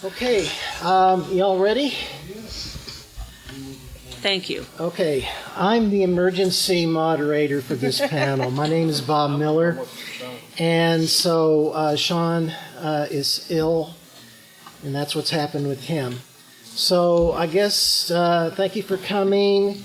Okay, y'all ready? Thank you. Okay, I'm the emergency moderator for this panel. My name is Bob Miller, and so Sean is ill, and that's what's happened with him. So I guess thank you for coming,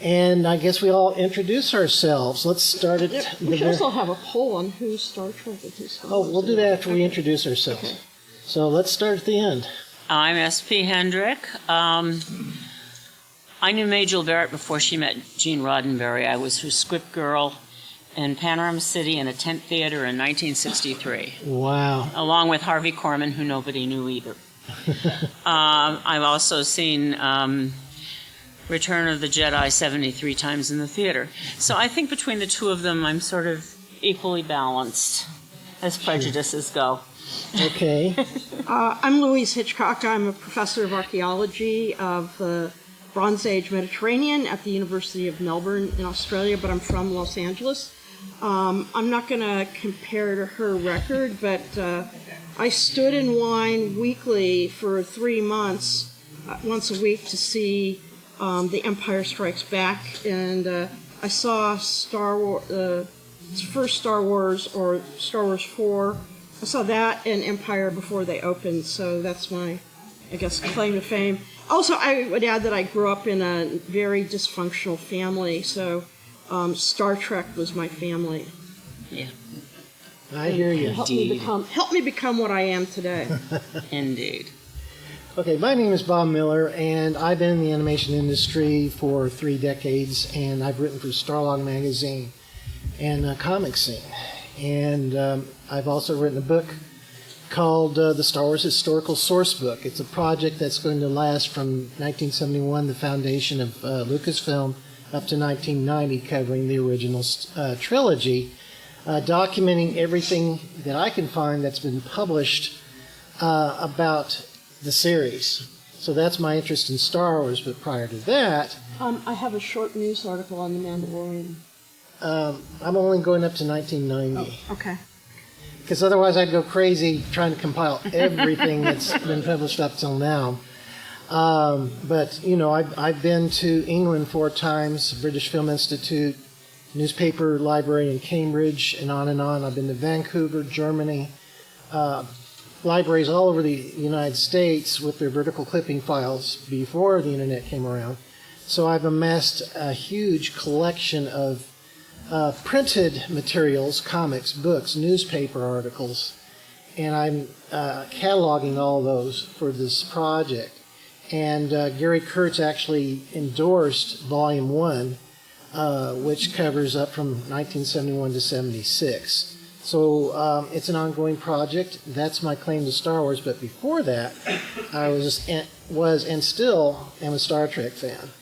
and I guess we all introduce ourselves. Let's start at We should also have a poll on who's Star Trek and who's Star Wars. Oh, we'll do that after we introduce ourselves. Okay. So let's start at the end. I'm S.P. Hendrick. I knew Majel Barrett before she met Gene Roddenberry. I was her script girl in Panorama City in a tent theater in 1963. Wow. Along with Harvey Korman, who nobody knew either. I've also seen Return of the Jedi 73 times in the theater. So I think between the two of them, I'm sort of equally balanced as prejudices go. Okay. I'm Louise Hitchcock. I'm a professor of archaeology of the Bronze Age Mediterranean at the University of Melbourne in Australia, but I'm from Los Angeles. I'm not going to compare to her record, but I stood in line weekly for 3 months, once a week, to see The Empire Strikes Back, and I saw Star Wars, first Star Wars, or Star Wars 4. I saw that and Empire before they opened, so that's my, I guess, claim to fame. Also, I would add that I grew up in a very dysfunctional family, so Star Trek was my family. Yeah, I hear you. Helped me become what I am today. indeed. Okay, my name is Bob Miller, and I've been in the animation industry for 3 decades, and I've written for Starlog magazine and comic scene. And I've also written a book called the Star Wars Historical Sourcebook. It's a project that's going to last from 1971, the foundation of Lucasfilm, up to 1990, covering the original trilogy, documenting everything that I can find that's been published about the series. So that's my interest in Star Wars, but prior to that... I have a short news article on The Mandalorian. I'm only going up to 1990. Oh, okay. Because otherwise I'd go crazy trying to compile everything that's been published up till now. But, you know, I've been to England 4 times, British Film Institute, newspaper library in Cambridge, and on and on. I've been to Vancouver, Germany, libraries all over the United States with their vertical clipping files before the internet came around. So I've amassed a huge collection of printed materials, comics, books, newspaper articles, and I'm cataloging all those for this project. And Gary Kurtz actually endorsed Volume 1, which covers up from 1971 to 76. So it's an ongoing project. That's my claim to Star Wars, but before that, I was and still am a Star Trek fan.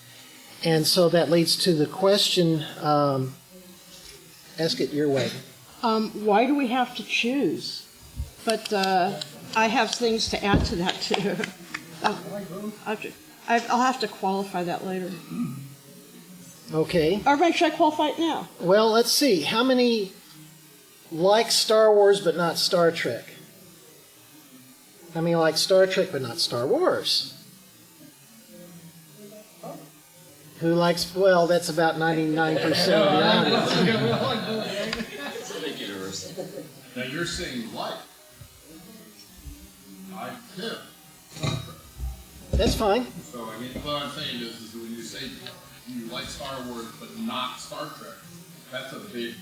And so that leads to the question... ask it your way. Why do we have to choose? But I have things to add to that, too. I'll have to qualify that later. Okay. Or should I qualify it now? Well, let's see. How many like Star Wars but not Star Trek? How many like Star Trek but not Star Wars? Who likes, well, that's about 99% of the audience. Now you're saying like. I tip. That's fine. So I mean, what I'm saying is when you say you like Star Wars but not Star Trek, that's a big...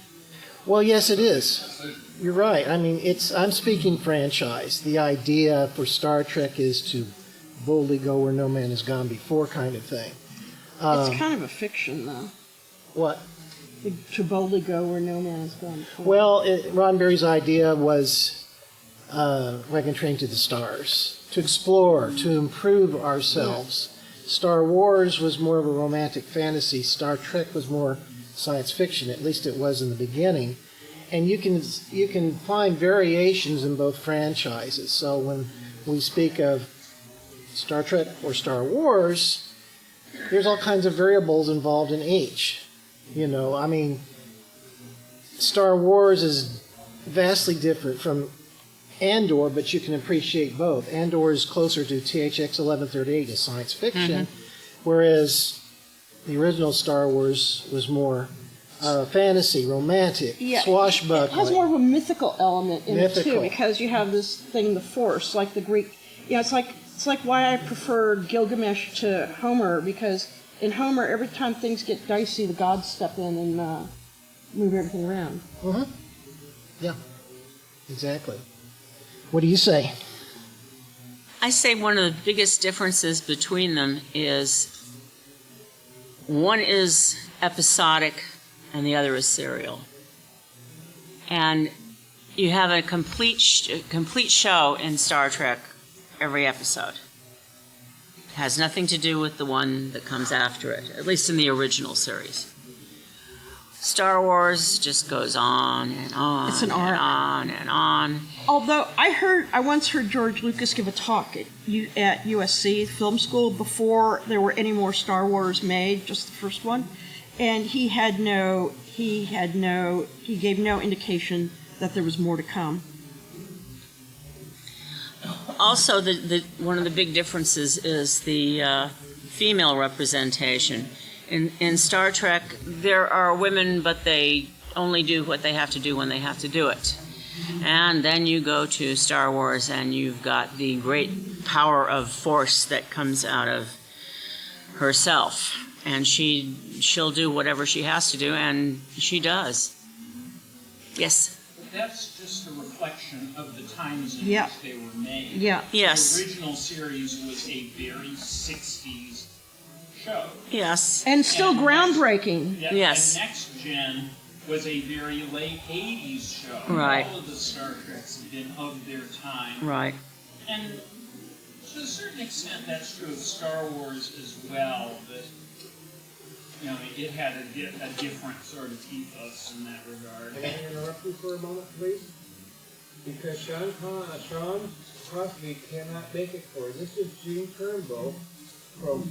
Well, yes, it is. You're right. I mean, I'm speaking franchise. The idea for Star Trek is to boldly go where no man has gone before kind of thing. It's kind of a fiction, though. What? To boldly go where no man has gone before. Well, Roddenberry's idea was Wagon Train to the Stars, to explore, to improve ourselves. Yeah. Star Wars was more of a romantic fantasy. Star Trek was more science fiction, at least it was in the beginning. And you can find variations in both franchises. So when we speak of Star Trek or Star Wars, there's all kinds of variables involved in each. You know, I mean, Star Wars is vastly different from Andor, but you can appreciate both. Andor is closer to THX 1138 as science fiction, whereas the original Star Wars was more fantasy, romantic, swashbuckling. It has more of a mythical element in it too, Mythical. because you have this thing, the Force, like the Greek. It's like why I prefer Gilgamesh to Homer, because in Homer, every time things get dicey, the gods step in and move everything around. Yeah, exactly. What do you say? I say one of the biggest differences between them is one is episodic and the other is serial. And you have a complete show in Star Trek every episode. It has nothing to do with the one that comes after it, at least in the original series. Star Wars just goes on and on. It's an and arc. on and on. Although I once heard George Lucas give a talk at USC Film School before there were any more Star Wars made, just the first one, and he gave no indication that there was more to come. Also, one of the big differences is the female representation. In Star Trek, there are women, but they only do what they have to do when they have to do it. And then you go to Star Wars, and you've got the great power of force that comes out of herself. And she'll do whatever she has to do, and she does. Yes? But that's just a reflection of the times in Yeah. which they were made. Yeah. Yes. The original series was a very 60s show. Yes. And still groundbreaking. Yeah, Yes. And Next Gen was a very late 80s show. Right. All of the Star Treks have been of their time. Right. And to a certain extent, that's true of Star Wars as well, but it had a different sort of ethos in that regard. Can I interrupt you for a moment, please? Because Sean Crosby cannot make it for us. This is Gene Turnbow from,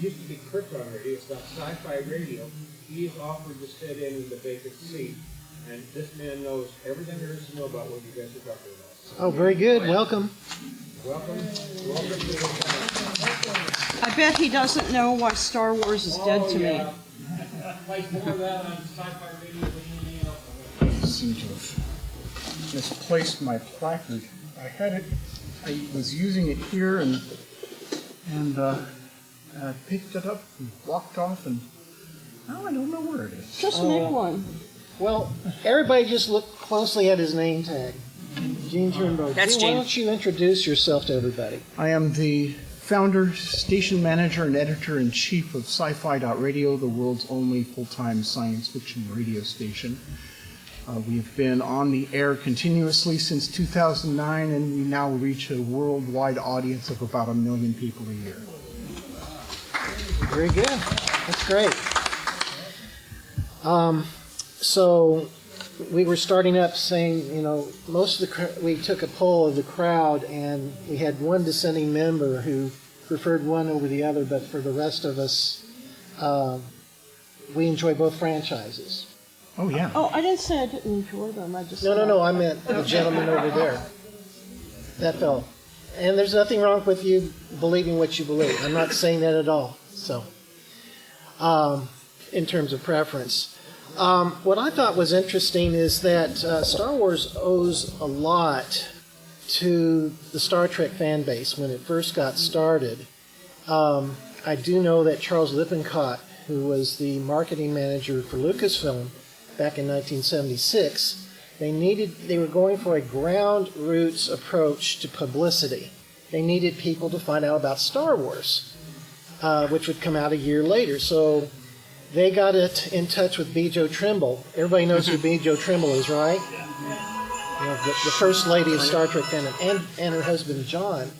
used to be Krypton Radio, it's not Sci-Fi Radio. He is offered to sit in the vacant seat, and this man knows everything there is to know about what you guys are talking about. Oh, very good. Welcome. Welcome to the I bet he doesn't know why Star Wars is dead to me. Like more of that on Sci-Fi Radio than anything else. I seem to have misplaced my placard. I was using it here and I picked it up and walked off and now I don't know where it is. Just make one. Well, everybody just look closely at his name tag. Gene Turnbow. That's Why Gene. don't you introduce yourself to everybody? I am the founder, station manager, and editor-in-chief of Sci-Fi.radio, the world's only full-time science fiction radio station. We have been on the air continuously since 2009, and we now reach a worldwide audience of about 1 million people a year. Very good. That's great. So we were starting up saying, most of we took a poll of the crowd, and we had one dissenting member who preferred one over the other, but for the rest of us, we enjoy both franchises. Oh, yeah. Oh, I didn't say I didn't enjoy them. I just No, I meant the gentleman over there. That fellow. And there's nothing wrong with you believing what you believe. I'm not saying that at all. So, in terms of preference. What I thought was interesting is that Star Wars owes a lot to the Star Trek fan base when it first got started. I do know that Charles Lippincott, who was the marketing manager for Lucasfilm back in 1976, they were going for a ground roots approach to publicity. They needed people to find out about Star Wars, which would come out a year later. So they got it in touch with B. Joe Trimble. Everybody knows who B. Joe Trimble is, right? The first lady of Star Trek fandom, and her husband John.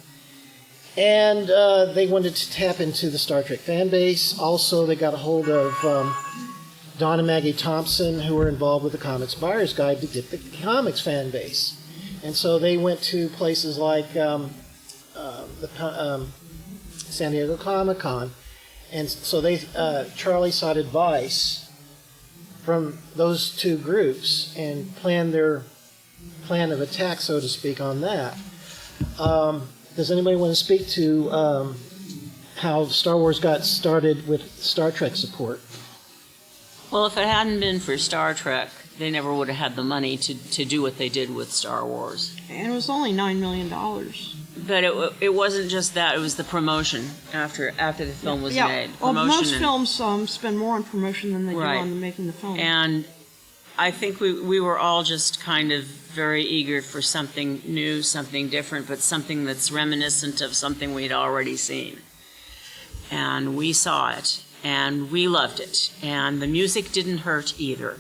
And they wanted to tap into the Star Trek fan base. Also, they got a hold of Don and Maggie Thompson, who were involved with the Comics Buyer's Guide, to get the comics fan base. And so they went to places like the San Diego Comic-Con. And so Charlie sought advice from those two groups and planned their plan of attack, so to speak, on that. Does anybody want to speak to how Star Wars got started with Star Trek support? Well, if it hadn't been for Star Trek, they never would have had the money to do what they did with Star Wars. And it was only $9 million. But it wasn't just that; it was the promotion after the film was made. Well, most Promotion films spend more on promotion than they do Right. on making the film. and I think we were all just kind of very eager for something new, something different, but something that's reminiscent of something we'd already seen. And we saw it, and we loved it, and the music didn't hurt either.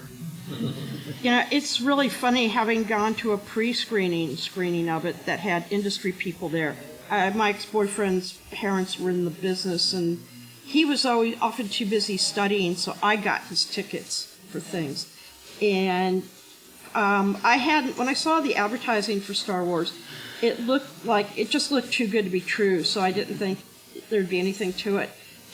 You know, it's really funny having gone to a screening of it that had industry people there. My ex-boyfriend's parents were in the business, and he was always often too busy studying, so I got his tickets for things. And when I saw the advertising for Star Wars, it just looked too good to be true, so I didn't think there'd be anything to it.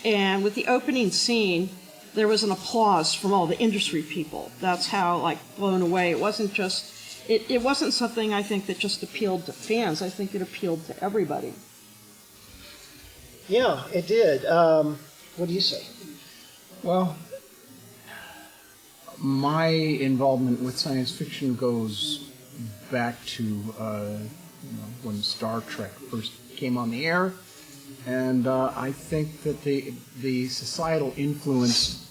And with the opening scene, there was an applause from all the industry people. That's how blown away. It wasn't just, it wasn't something I think that just appealed to fans. I think it appealed to everybody. Yeah, it did. What do you say? Well, my involvement with science fiction goes back to when Star Trek first came on the air, and I think that the societal influence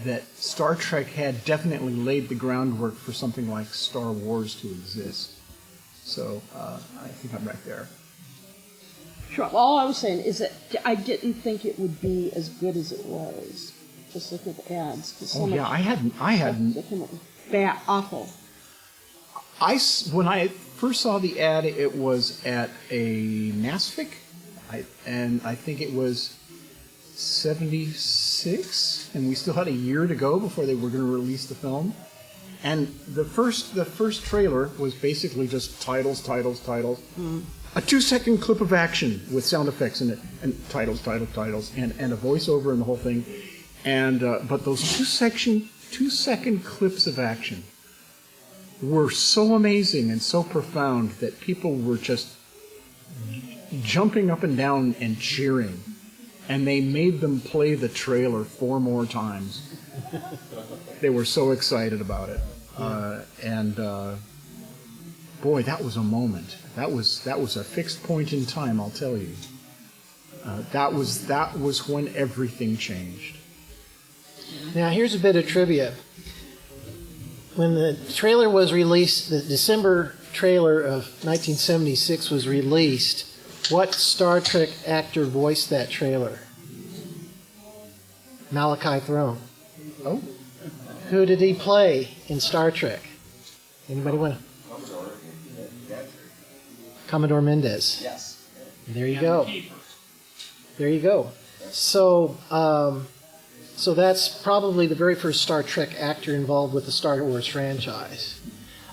that Star Trek had definitely laid the groundwork for something like Star Wars to exist. So I think I'm right there. Sure. All I was saying is that I didn't think it would be as good as it was. Just look at the ads. Oh yeah, I hadn't. Bad, awful. When I first saw the ad, it was at a NASFIC, and I think it was 76, and we still had a year to go before they were going to release the film. And the first trailer was basically just titles. A 2-second clip of action with sound effects in it, and titles, and a voiceover and the whole thing. And but those 2-second clips of action were so amazing and so profound that people were just jumping up and down and cheering. And they made them play the trailer 4 more times. They were so excited about it. Boy, that was a moment. That was a fixed point in time, I'll tell you. That was when everything changed. Now, here's a bit of trivia. When the trailer was released, the December trailer of 1976 was released, what Star Trek actor voiced that trailer? Malachi Throne. Oh? Who did he play in Star Trek? Anybody want to? Commodore Mendez. Yes. There you go. There you go. So that's probably the very first Star Trek actor involved with the Star Wars franchise.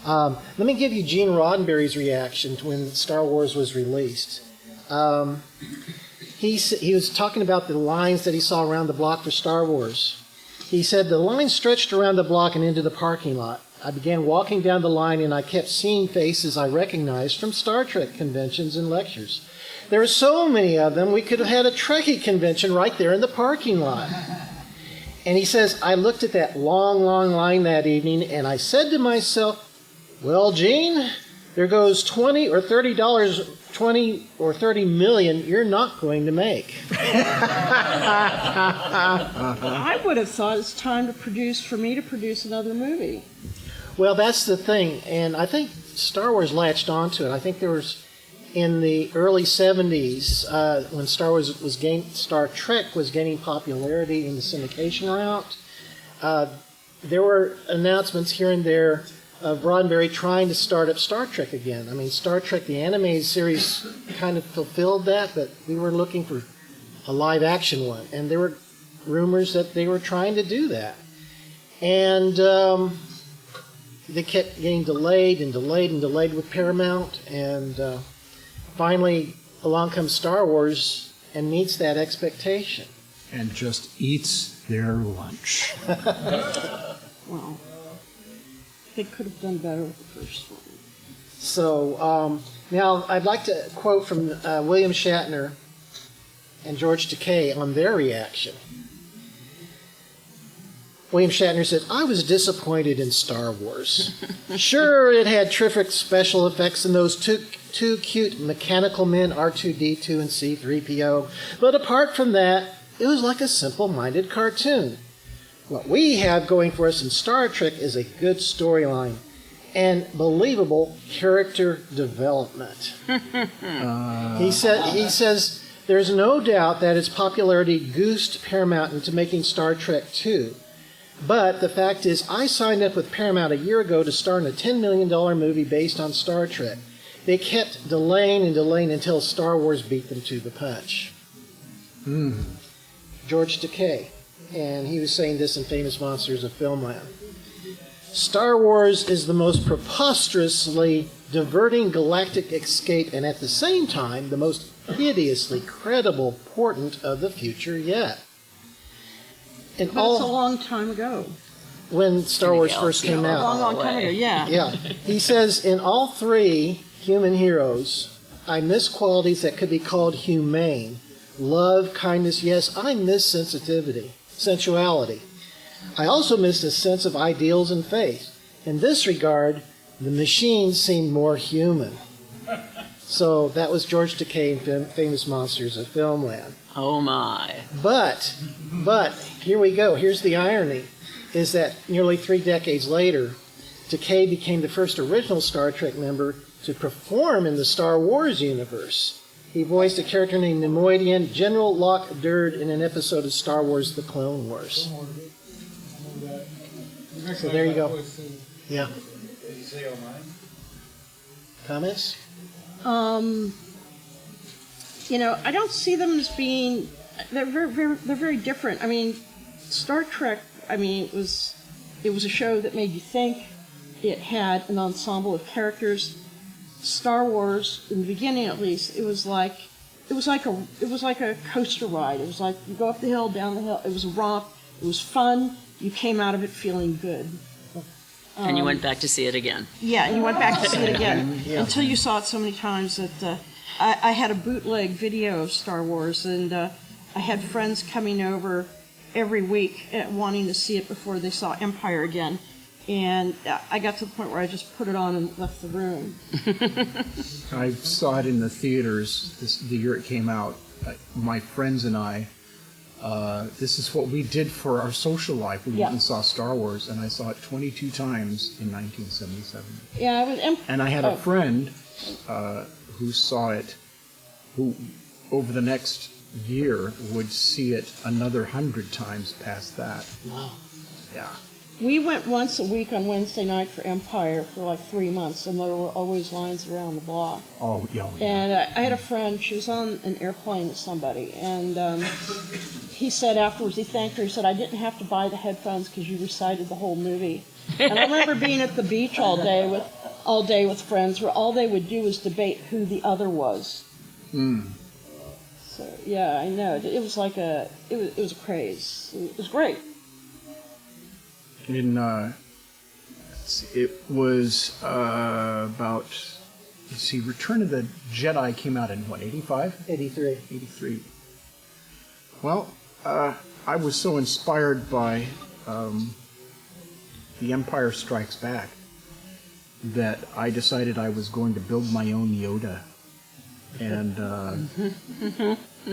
Let me give you Gene Roddenberry's reaction to when Star Wars was released. He was talking about the lines that he saw around the block for Star Wars. He said, "The line stretched around the block and into the parking lot. I began walking down the line and I kept seeing faces I recognized from Star Trek conventions and lectures. There were so many of them, we could have had a Trekkie convention right there in the parking lot." And he says, "I looked at that long, long line that evening and I said to myself, well, Gene, there goes $20 or $30, 20 or 30 million you're not going to make." I would have thought it's time for me to produce another movie. Well, that's the thing, and I think Star Wars latched onto it. I think there was, in the early 70s, when Star Trek was gaining popularity in the syndication route, there were announcements here and there of Roddenberry trying to start up Star Trek again. I mean, Star Trek, the animated series, kind of fulfilled that, but we were looking for a live-action one, and there were rumors that they were trying to do that. And they kept getting delayed with Paramount, and finally along comes Star Wars and meets that expectation. And just eats their lunch. Well, they could have done better with the first one. So now I'd like to quote from William Shatner and George Takei on their reaction. William Shatner said, "I was disappointed in Star Wars. Sure, it had terrific special effects and those two cute mechanical men, R2-D2 and C-3PO, but apart from that, it was like a simple-minded cartoon. What we have going for us in Star Trek is a good storyline and believable character development." He says, "There's no doubt that its popularity goosed Paramount into making Star Trek II. But the fact is, I signed up with Paramount a year ago to star in a $10 million movie based on Star Trek. They kept delaying and delaying until Star Wars beat them to the punch." George Takei, and he was saying this in Famous Monsters of Filmland. "Star Wars is the most preposterously diverting galactic escape and at the same time the most hideously credible portent of the future yet." And But it's a long time ago. when Star Wars first came A out. long time ago, yeah. Yeah. He says, "In all three human heroes, I miss qualities that could be called humane. Love, kindness, yes, I miss sensuality. I also miss a sense of ideals and faith. In this regard, the machines seemed more human." So that was George Takei in Famous Monsters of Filmland. Oh my. But here we go. Here's the irony, is that nearly 3 decades later, Takei became the first original Star Trek member to perform in the Star Wars universe. He voiced a character named Nemoidian, General Lock Durd, in an episode of Star Wars: The Clone Wars. So there you go. Yeah. Comments? I don't see them as being. They're very different. I mean, Star Trek. I mean, it was a show that made you think. It had an ensemble of characters. Star Wars, in the beginning at least, it was like a coaster ride. It was like you go up the hill, down the hill. It was a romp. It was fun. You came out of it feeling good. And you went back to see it again. Yeah, and you went back to see it again until you saw it so many times that I had a bootleg video of Star Wars, and I had friends coming over every week wanting to see it before they saw Empire again. And I got to the point where I just put it on and left the room. I saw it in the theaters the year it came out. My friends and I, this is what we did for our social life. We went and saw Star Wars, and I saw it 22 times in 1977. Yeah, I was. And I had a friend who saw it, who over the next year would see it another 100 times past that. Wow. Yeah. We went once a week on Wednesday night for Empire for like 3 months, and there were always lines around the block. Oh, yeah. And I had a friend, she was on an airplane with somebody, and he said afterwards, he thanked her, he said, "I didn't have to buy the headphones because you recited the whole movie." And I remember being at the beach all day with friends where all they would do was debate who the other was. So, yeah, I know. It was like it was a craze. It was great. It was about, Return of the Jedi came out in what, 85? 83. 83. Well, I was so inspired by The Empire Strikes Back that I decided I was going to build my own Yoda. And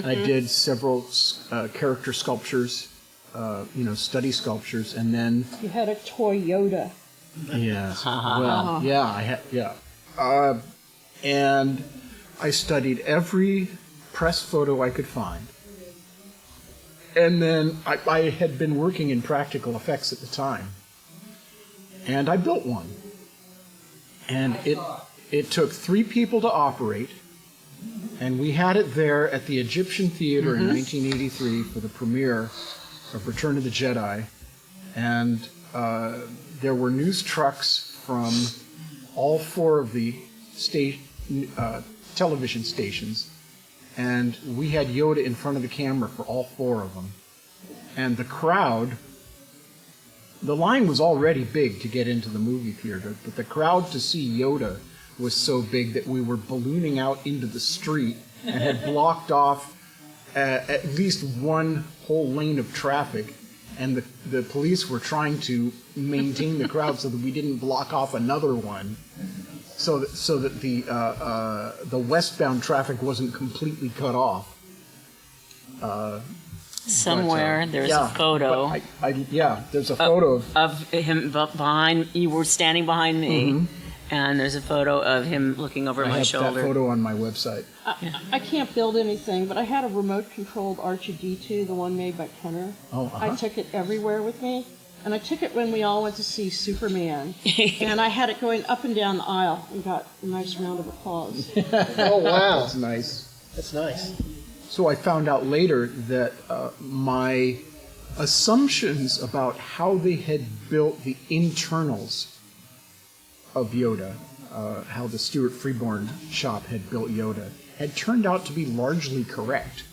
I did several character sculptures, study sculptures, and then... You had a toy Yoda. Yeah. Well, yeah, I had, yeah. And I studied every press photo I could find. And then I had been working in practical effects at the time. And I built one. And it took 3 people to operate. And we had it there at the Egyptian Theater in 1983 for the premiere of Return of the Jedi. And there were news trucks from all 4 of the television stations. And we had Yoda in front of the camera for all 4 of them. And the crowd, the line was already big to get into the movie theater, but the crowd to see Yoda was so big that we were ballooning out into the street and had blocked off at least one whole lane of traffic, and the police were trying to maintain the crowd so that we didn't block off another one, so that the westbound traffic wasn't completely cut off. Somewhere there's a photo there's a photo of him behind. You were standing behind me, and there's a photo of him looking over my I have shoulder. that photo on my website. I can't build anything, but I had a remote-controlled R2-D2, the one made by Kenner. I took it everywhere with me, and I took it when we all went to see Superman, and I had it going up and down the aisle and got a nice round of applause. Oh, wow. That's nice. That's nice. So I found out later that my assumptions about how they had built the internals of Yoda, how the Stuart Freeborn shop had built Yoda, had turned out to be largely correct.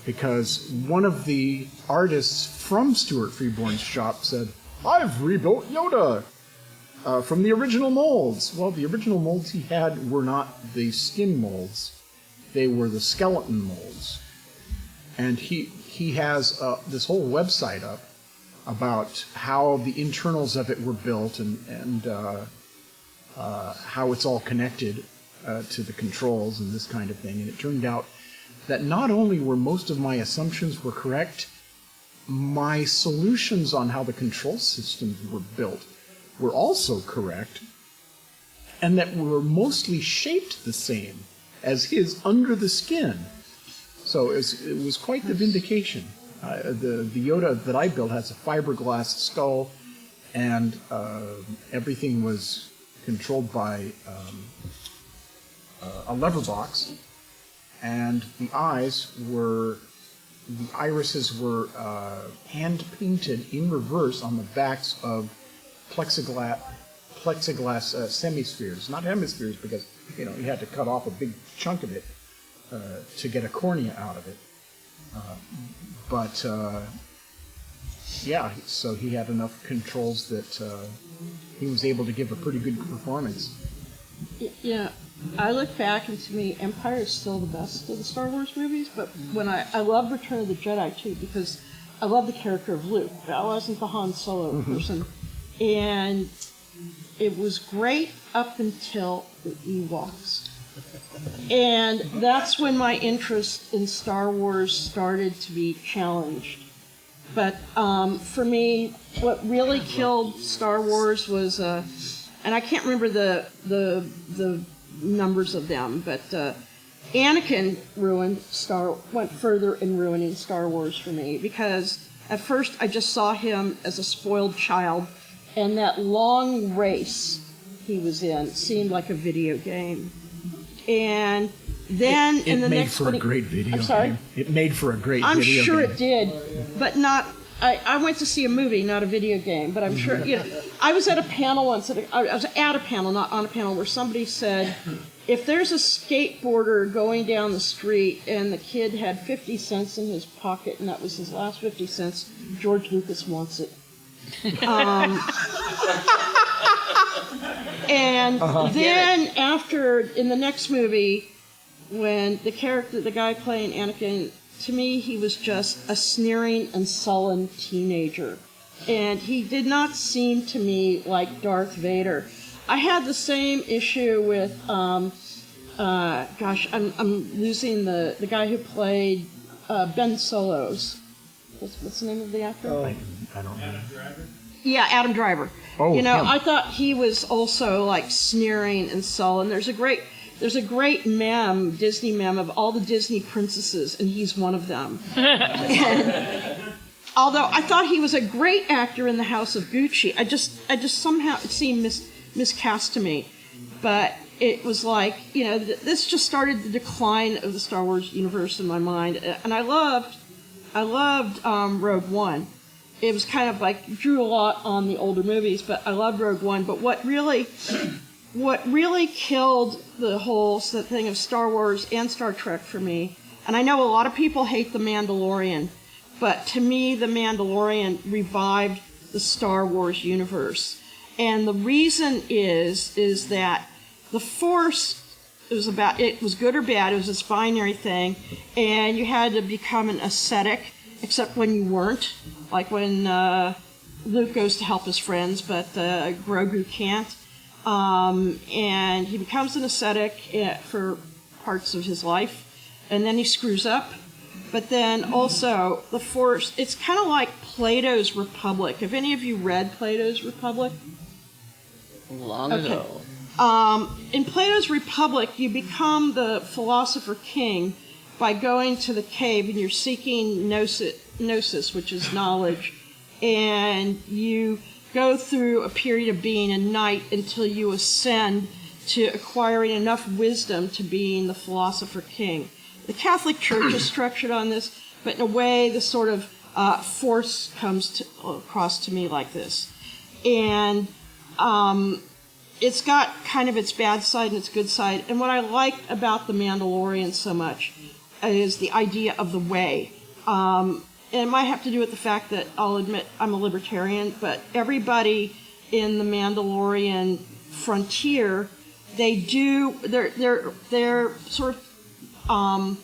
Because one of the artists from Stuart Freeborn's shop said, "I've rebuilt Yoda from the original molds." Well, the original molds he had were not the skin molds. They were the skeleton molds. And he has this whole website up about how the internals of it were built and how it's all connected to the controls and this kind of thing. And it turned out that not only were most of my assumptions were correct, my solutions on how the control systems were built were also correct, and that were mostly shaped the same as his under the skin. So it was quite the vindication. The Yoda that I built has a fiberglass skull, and everything was controlled by a lever box, and the irises were hand painted in reverse on the backs of plexiglass semispheres, not hemispheres, because you had to cut off a big chunk of it to get a cornea out of it. So he had enough controls that he was able to give a pretty good performance. Yeah, I look back and to me, Empire is still the best of the Star Wars movies, but when I love Return of the Jedi too, because I love the character of Luke. I wasn't the Han Solo person. And it was great up until the Ewoks. And that's when my interest in Star Wars started to be challenged. But for me, what really killed Star Wars was, and I can't remember the numbers of them, but Anakin went further in ruining Star Wars for me, because at first I just saw him as a spoiled child, and that long race he was in seemed like a video game. And then in the next... It made for a great video I'm sorry? game. It made for a great I'm video game. sure it did, but not... I went to see a movie, not a video game, but I'm sure... I was at a panel once, I was at a panel, not on a panel, where somebody said, if there's a skateboarder going down the street and the kid had 50 cents in his pocket and that was his last 50 cents, George Lucas wants it. And then after, in the next movie, when the guy playing Anakin, to me, he was just a sneering and sullen teenager. And he did not seem to me like Darth Vader. I had the same issue with, I'm losing the guy who played Ben Solo's. What's the name of the actor? I don't know. Yeah, Adam Driver. Oh, him. I thought he was also like sneering and sullen. There's a great meme, Disney meme, of all the Disney princesses, and he's one of them. And, although I thought he was a great actor in The House of Gucci, I just somehow it seemed miscast to me. But it was like, this just started the decline of the Star Wars universe in my mind, and I loved Rogue One. It was kind of like, drew a lot on the older movies, but I loved Rogue One. But what really killed the whole thing of Star Wars and Star Trek for me, and I know a lot of people hate The Mandalorian, but to me, The Mandalorian revived the Star Wars universe. And the reason is that The Force, it was good or bad. It was this binary thing, and you had to become an ascetic, except when you weren't. Like when Luke goes to help his friends, but Grogu can't. And he becomes an ascetic for parts of his life, and then he screws up. But then also, the Force, it's kind of like Plato's Republic. Have any of you read Plato's Republic? Long ago. In Plato's Republic, you become the philosopher king by going to the cave and you're seeking gnosis, which is knowledge, and you go through a period of being a knight until you ascend to acquiring enough wisdom to being the philosopher king. The Catholic Church is structured on this, but in a way, the sort of Force comes across to me like this. And it's got kind of its bad side and its good side. And what I like about The Mandalorian so much is the idea of the way. And it might have to do with the fact that, I'll admit, I'm a libertarian, but everybody in the Mandalorian frontier, they're sort of,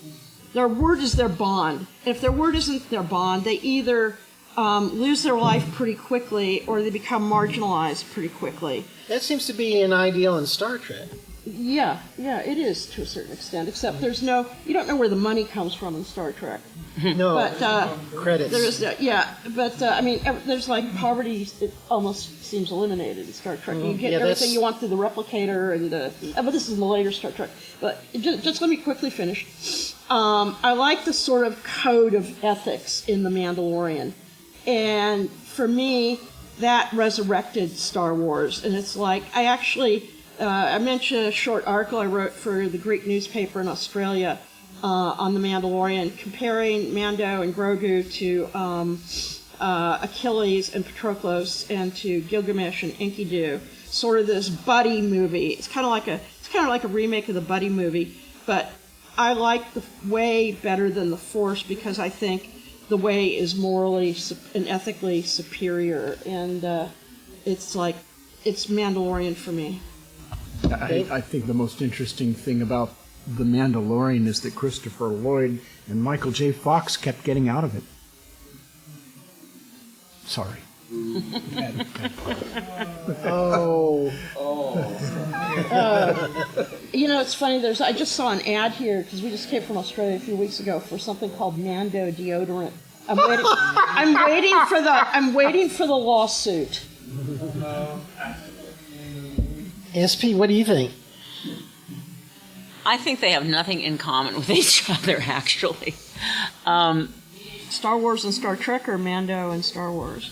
their word is their bond. And if their word isn't their bond, they either lose their life pretty quickly or they become marginalized pretty quickly. That seems to be an ideal in Star Trek. Yeah, it is to a certain extent, except you don't know where the money comes from in Star Trek. No, But credits. there's like poverty, it almost seems eliminated in Star Trek. You get everything you want through the replicator, but this is in the later Star Trek. But just let me quickly finish. I like the sort of code of ethics in The Mandalorian. And for me, that resurrected Star Wars. And it's like, I mentioned a short article I wrote for the Greek newspaper in Australia on The Mandalorian, comparing Mando and Grogu to Achilles and Patroclus and to Gilgamesh and Enkidu. Sort of this buddy movie. It's kind of like a remake of the buddy movie, but I like the way better than the Force because I think the way is morally and ethically superior, and it's Mandalorian for me. I think the most interesting thing about The Mandalorian is that Christopher Lloyd and Michael J. Fox kept getting out of it. Sorry. It's funny. I just saw an ad here because we just came from Australia a few weeks ago for something called Mando deodorant. I'm waiting for the lawsuit. SP, what do you think? I think they have nothing in common with each other, actually. Star Wars and Star Trek, or Mando and Star Wars?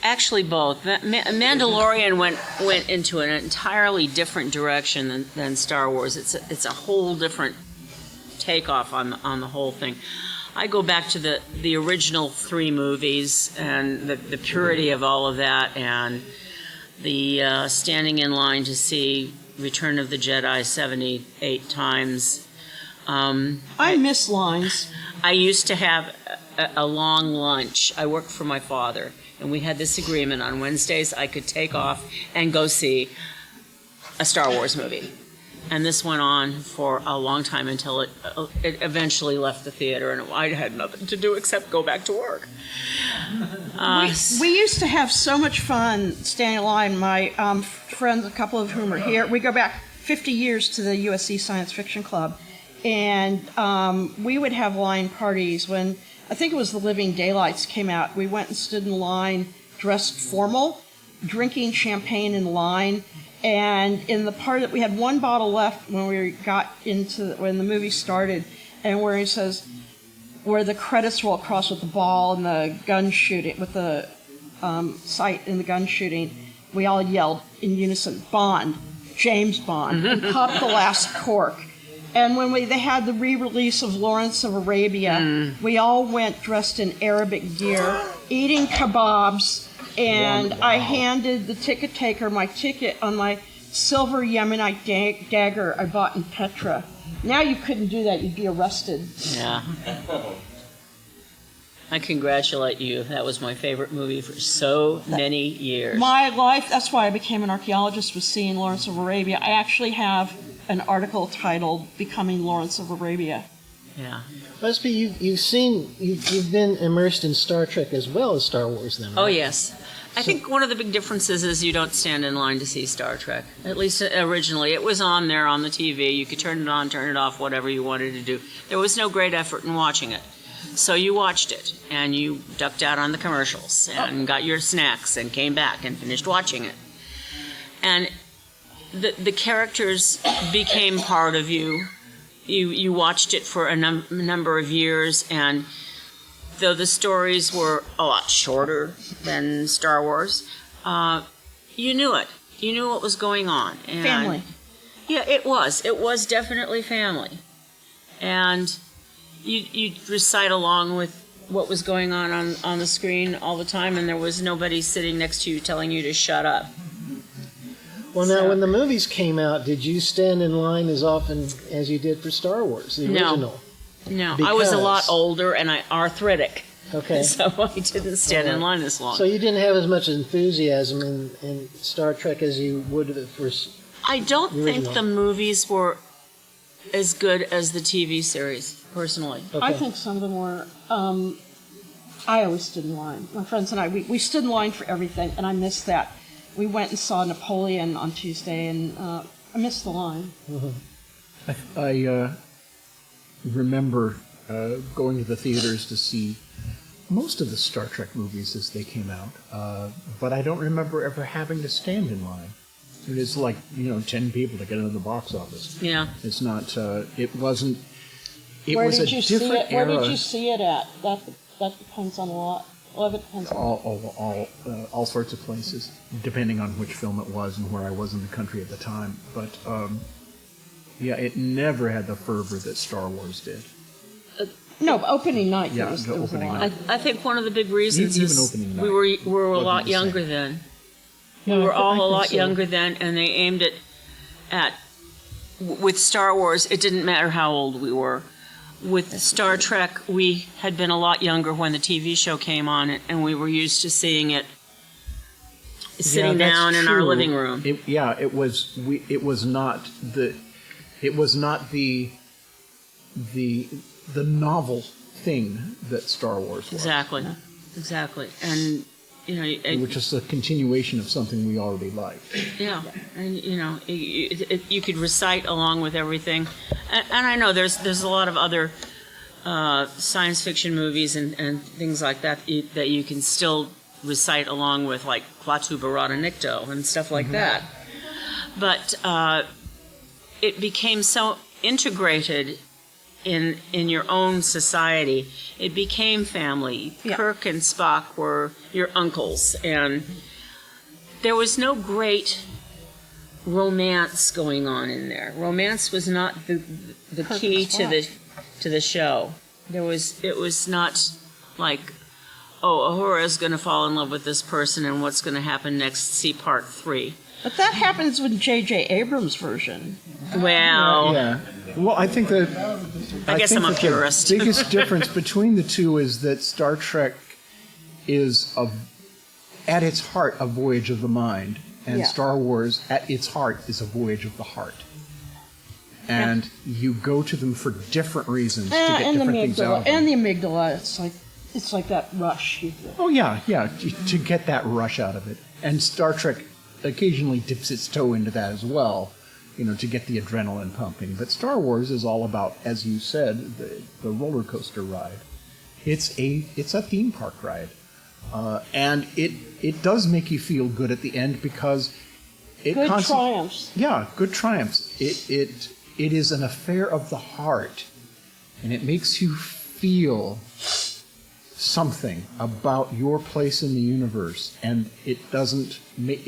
Actually, both. Mandalorian went into an entirely different direction than Star Wars. It's a whole different takeoff on the whole thing. I go back to the original 3 movies and the purity of all of that, and the standing in line to see Return of the Jedi 78 times. I miss lines. I used to have a long lunch. I worked for my father, and we had this agreement on Wednesdays I could take off and go see a Star Wars movie. And this went on for a long time until it eventually left the theater, and I had nothing to do except go back to work. We used to have so much fun standing in line. My friends, a couple of whom are here, we go back 50 years to the USC Science Fiction Club, and we would have line parties when, I think it was The Living Daylights came out. We went and stood in line dressed formal, drinking champagne in line. And in the part that we had one bottle left when the movie started, and where he says, where the credits roll across with the ball and the gun shooting, with the sight in the gun shooting, we all yelled in unison, Bond, James Bond, and popped the last cork. And when they had the re-release of Lawrence of Arabia, we all went dressed in Arabic gear, eating kebabs, and I handed the ticket taker my ticket on my silver Yemenite dagger I bought in Petra. Now you couldn't do that, you'd be arrested. Yeah. I congratulate you. That was my favorite movie for so many years. My life, that's why I became an archaeologist, was seeing Lawrence of Arabia. I actually have an article titled Becoming Lawrence of Arabia. Yeah. Busby, you've been immersed in Star Trek as well as Star Wars then, Oh, right? yes. I think one of the big differences is you don't stand in line to see Star Trek. At least originally. It was on there on the TV. You could turn it on, turn it off, whatever you wanted to do. There was no great effort in watching it. So you watched it, and you ducked out on the commercials, and got your snacks, and came back and finished watching it. And the characters became part of you. You watched it for a number of years, and though the stories were a lot shorter than Star Wars, you knew it. You knew what was going on. And Family. Yeah, it was. It was definitely family. And you'd recite along with what was going on the screen all the time, and there was nobody sitting next to you telling you to shut up. Well, now, when the movies came out, did you stand in line as often as you did for Star Wars, the No. original? No, I was a lot Because- older and arthritic. Okay. So I didn't stand in line as long. So you didn't have as much enthusiasm in Star Trek as you would for I don't The think original. the movies were as good as the TV series, personally. Okay. I think some of them were. I always stood in line. My friends and I, we stood in line for everything, and I missed that. We went and saw Napoleon on Tuesday, and I missed the line. I remember going to the theaters to see most of the Star Trek movies as they came out, but I don't remember ever having to stand in line. It is like, 10 people to get into the box office. Yeah. It's not, it wasn't, it Where was a did you see different it? Where era. did you see it at? That depends on a lot. Well, it depends on. All sorts of places, depending on which film it was and where I was in the country at the time. But yeah, it never had the fervor that Star Wars did. No, but opening night. Yeah, there was, the there was a opening lot. night. I think one of the big reasons Even is opening we night were a wasn't lot the younger same. then. Yeah, We were I all a think lot so. younger then, and they aimed it at. With Star Wars, it didn't matter how old we were. With Star Trek, we had been a lot younger when the TV show came on, and we were used to seeing it sitting Yeah, that's down in our true. living room. It was not the novel thing that Star Wars was. Exactly. And, It was just a continuation of something we already liked. yeah, and you could recite along with everything. And I know there's a lot of other science fiction movies and things like that that you can still recite along with, like Klaatu Barada Nikto and stuff like that. But it became so integrated in your own society. It became family. Yeah. Kirk and Spock were your uncles, and there was no great romance going on in there. Romance was not the Kirk key and to the show. It was not like, oh, Uhura's going to fall in love with this person, and what's going to happen next? See part 3. But that happens with J.J. Abrams' version. Well, Yeah. Well, I think that. I guess think I'm a that purist. The biggest difference between the two is that Star Trek is, at its heart, a voyage of the mind, and Yeah. Star Wars, at its heart, is a voyage of the heart. And you go to them for different reasons to get And the different things out amygdala. of them. And the amygdala. It's like that rush. Oh yeah, to get that rush out of it. And Star Trek occasionally dips its toe into that as well, to get the adrenaline pumping. But Star Wars is all about, as you said, the roller coaster ride. It's a theme park ride, and it does make you feel good at the end because it Good triumphs. Yeah, good triumphs. It is an affair of the heart, and it makes you feel something about your place in the universe, and it doesn't make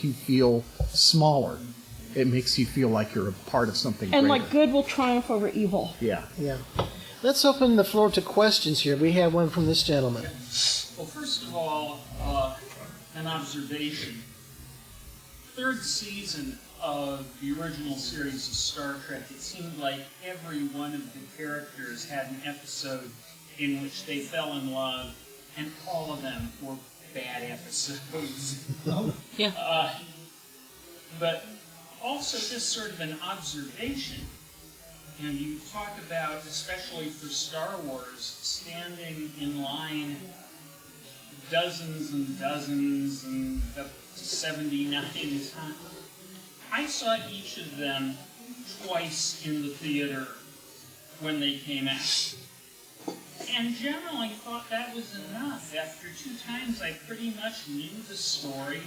you feel smaller. It makes you feel like you're a part of something And greater. like good will triumph over evil. Yeah. Yeah. Let's open the floor to questions here. We have one from this gentleman. Well, first of all, an observation. Third season of the original series of Star Trek, it seemed like every one of the characters had an episode in which they fell in love, and all of them were bad episodes. Yeah. But also just sort of an observation. You talk about, especially for Star Wars, standing in line dozens and dozens and up to 79 times. I saw each of them twice in the theater when they came out. And generally thought that was enough. After 2 times, I pretty much knew the story,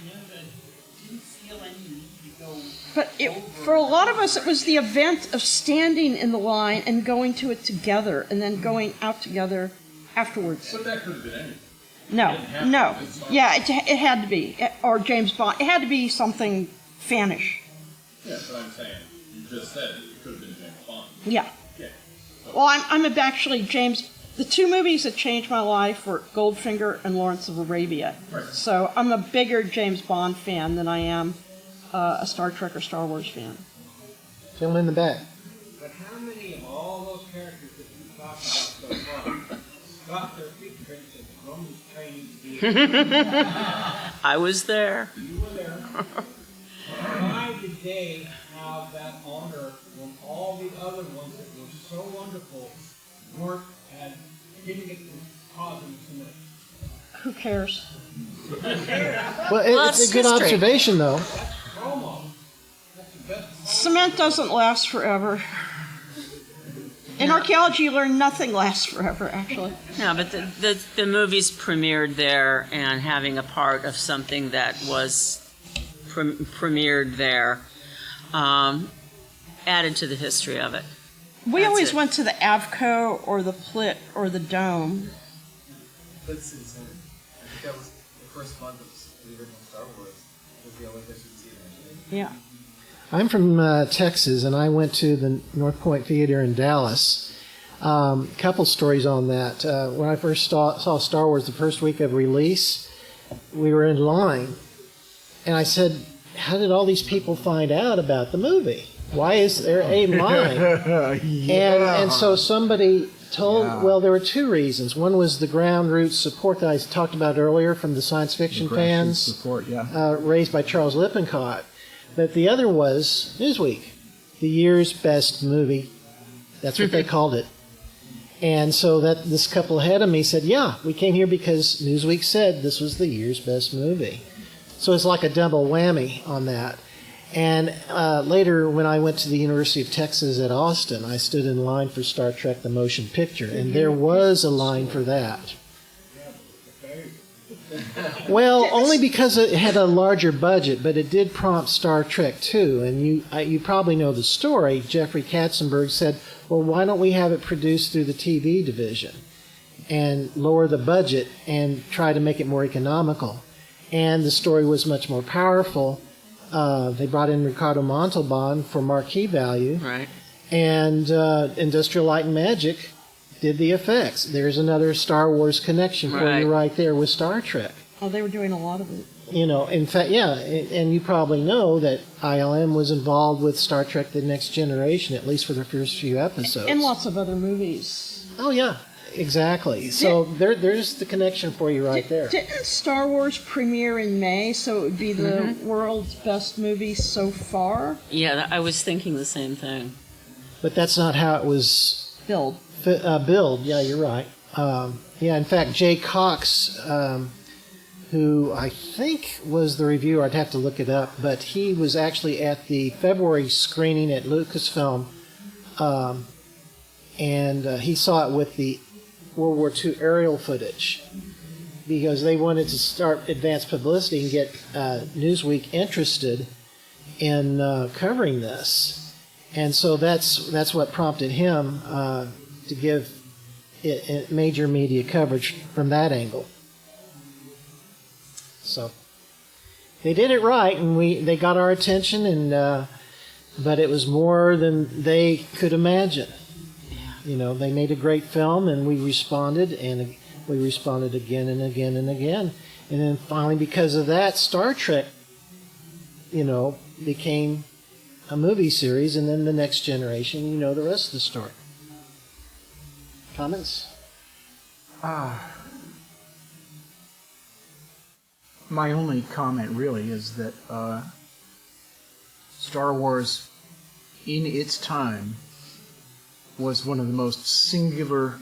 didn't feel any need to go But over for a lot of and us, it was the event of standing in the line and going to it together, and then going out together afterwards. But that could have been anything. No. Yeah, it had to be. Or James Bond. It had to be something fanish. Yeah, but I'm saying, you just said it could have been James Bond. Yeah. Yeah. Well, I'm actually James. The 2 movies that changed my life were Goldfinger and Lawrence of Arabia. Right. So I'm a bigger James Bond fan than I am a Star Trek or Star Wars fan. Gentleman in the back. But how many of all those characters that you talked about so far got their fingerprints at Roman's Chinese theater? I was there. You were there. Why did they have that honor when all the other ones that were so wonderful weren't and didn't get to cause them to submit? Who cares? Well, it's that's a good history. observation, though. Promo. That's the best. Cement doesn't last forever. In archaeology, you learn nothing lasts forever, actually. No, but the movies premiered there, and having a part of something that was premiered there added to the history of it. We That's always it. went to the Avco or the Plit or the Dome. That's insane. I think that was the first month of the original Star Wars. Was the only place you could see it, actually. Yeah. I'm from Texas, and I went to the North Point Theater in Dallas. Couple stories on that. When I first saw Star Wars the first week of release, we were in line, and I said, how did all these people find out about the movie? Why is there a line? And so somebody told, well, there were 2 reasons. One was the ground root support that I talked about earlier from the science fiction fans, Support, yeah. raised by Charles Lippincott. But the other was Newsweek, the year's best movie. That's what they called it. And so that this couple ahead of me said, yeah, we came here because Newsweek said this was the year's best movie. So it's like a double whammy on that. And later, when I went to the University of Texas at Austin, I stood in line for Star Trek the Motion Picture, and there was a line for that. Well, only because it had a larger budget, but it did prompt Star Trek too. And you probably know the story. Jeffrey Katzenberg said, well, why don't we have it produced through the TV division and lower the budget and try to make it more economical? And the story was much more powerful. They brought in Ricardo Montalban for marquee value. Right. And Industrial Light and Magic did the effects. There's another Star Wars connection for you right there with Star Trek. Oh, they were doing a lot of it. You know, in fact, yeah, and you probably know that ILM was involved with Star Trek The Next Generation, at least for the first few episodes. And lots of other movies. Oh, yeah, exactly. So there's the connection for you right there. Didn't Star Wars premiere in May, so it would be the world's best movie so far? Yeah, I was thinking the same thing. But that's not how it was Billed. billed. Yeah, you're right. Yeah, in fact, Jay Cox, who I think was the reviewer, I'd have to look it up, but he was actually at the February screening at Lucasfilm, and he saw it with the World War II aerial footage because they wanted to start advanced publicity and get Newsweek interested in covering this. And so that's what prompted him to give it major media coverage from that angle. So they did it right, and they got our attention, and but it was more than they could imagine. You know, they made a great film, and we responded, and we responded again and again and again, and then finally, because of that, Star Trek, you know, became a movie series, and then The Next Generation. You know the rest of the story. Comments? My only comment really is that Star Wars, in its time, was one of the most singular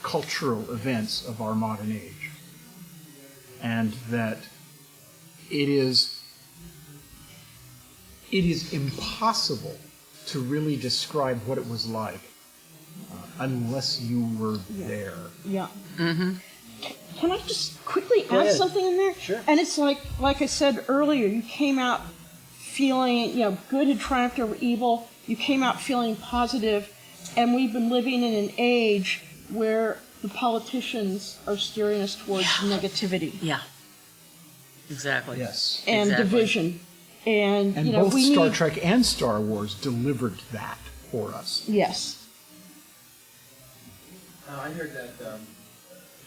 cultural events of our modern age. And that it is impossible to really describe what it was like unless you were there. Yeah. Can I just quickly Go add ahead. something in there? Sure. And it's like I said earlier, you came out feeling, good had triumphed over evil. You came out feeling positive, and we've been living in an age where the politicians are steering us towards negativity Yeah. Exactly. Yes. and Exactly. division. And, And both Star Trek and Star Wars delivered that for us. Yes. I heard that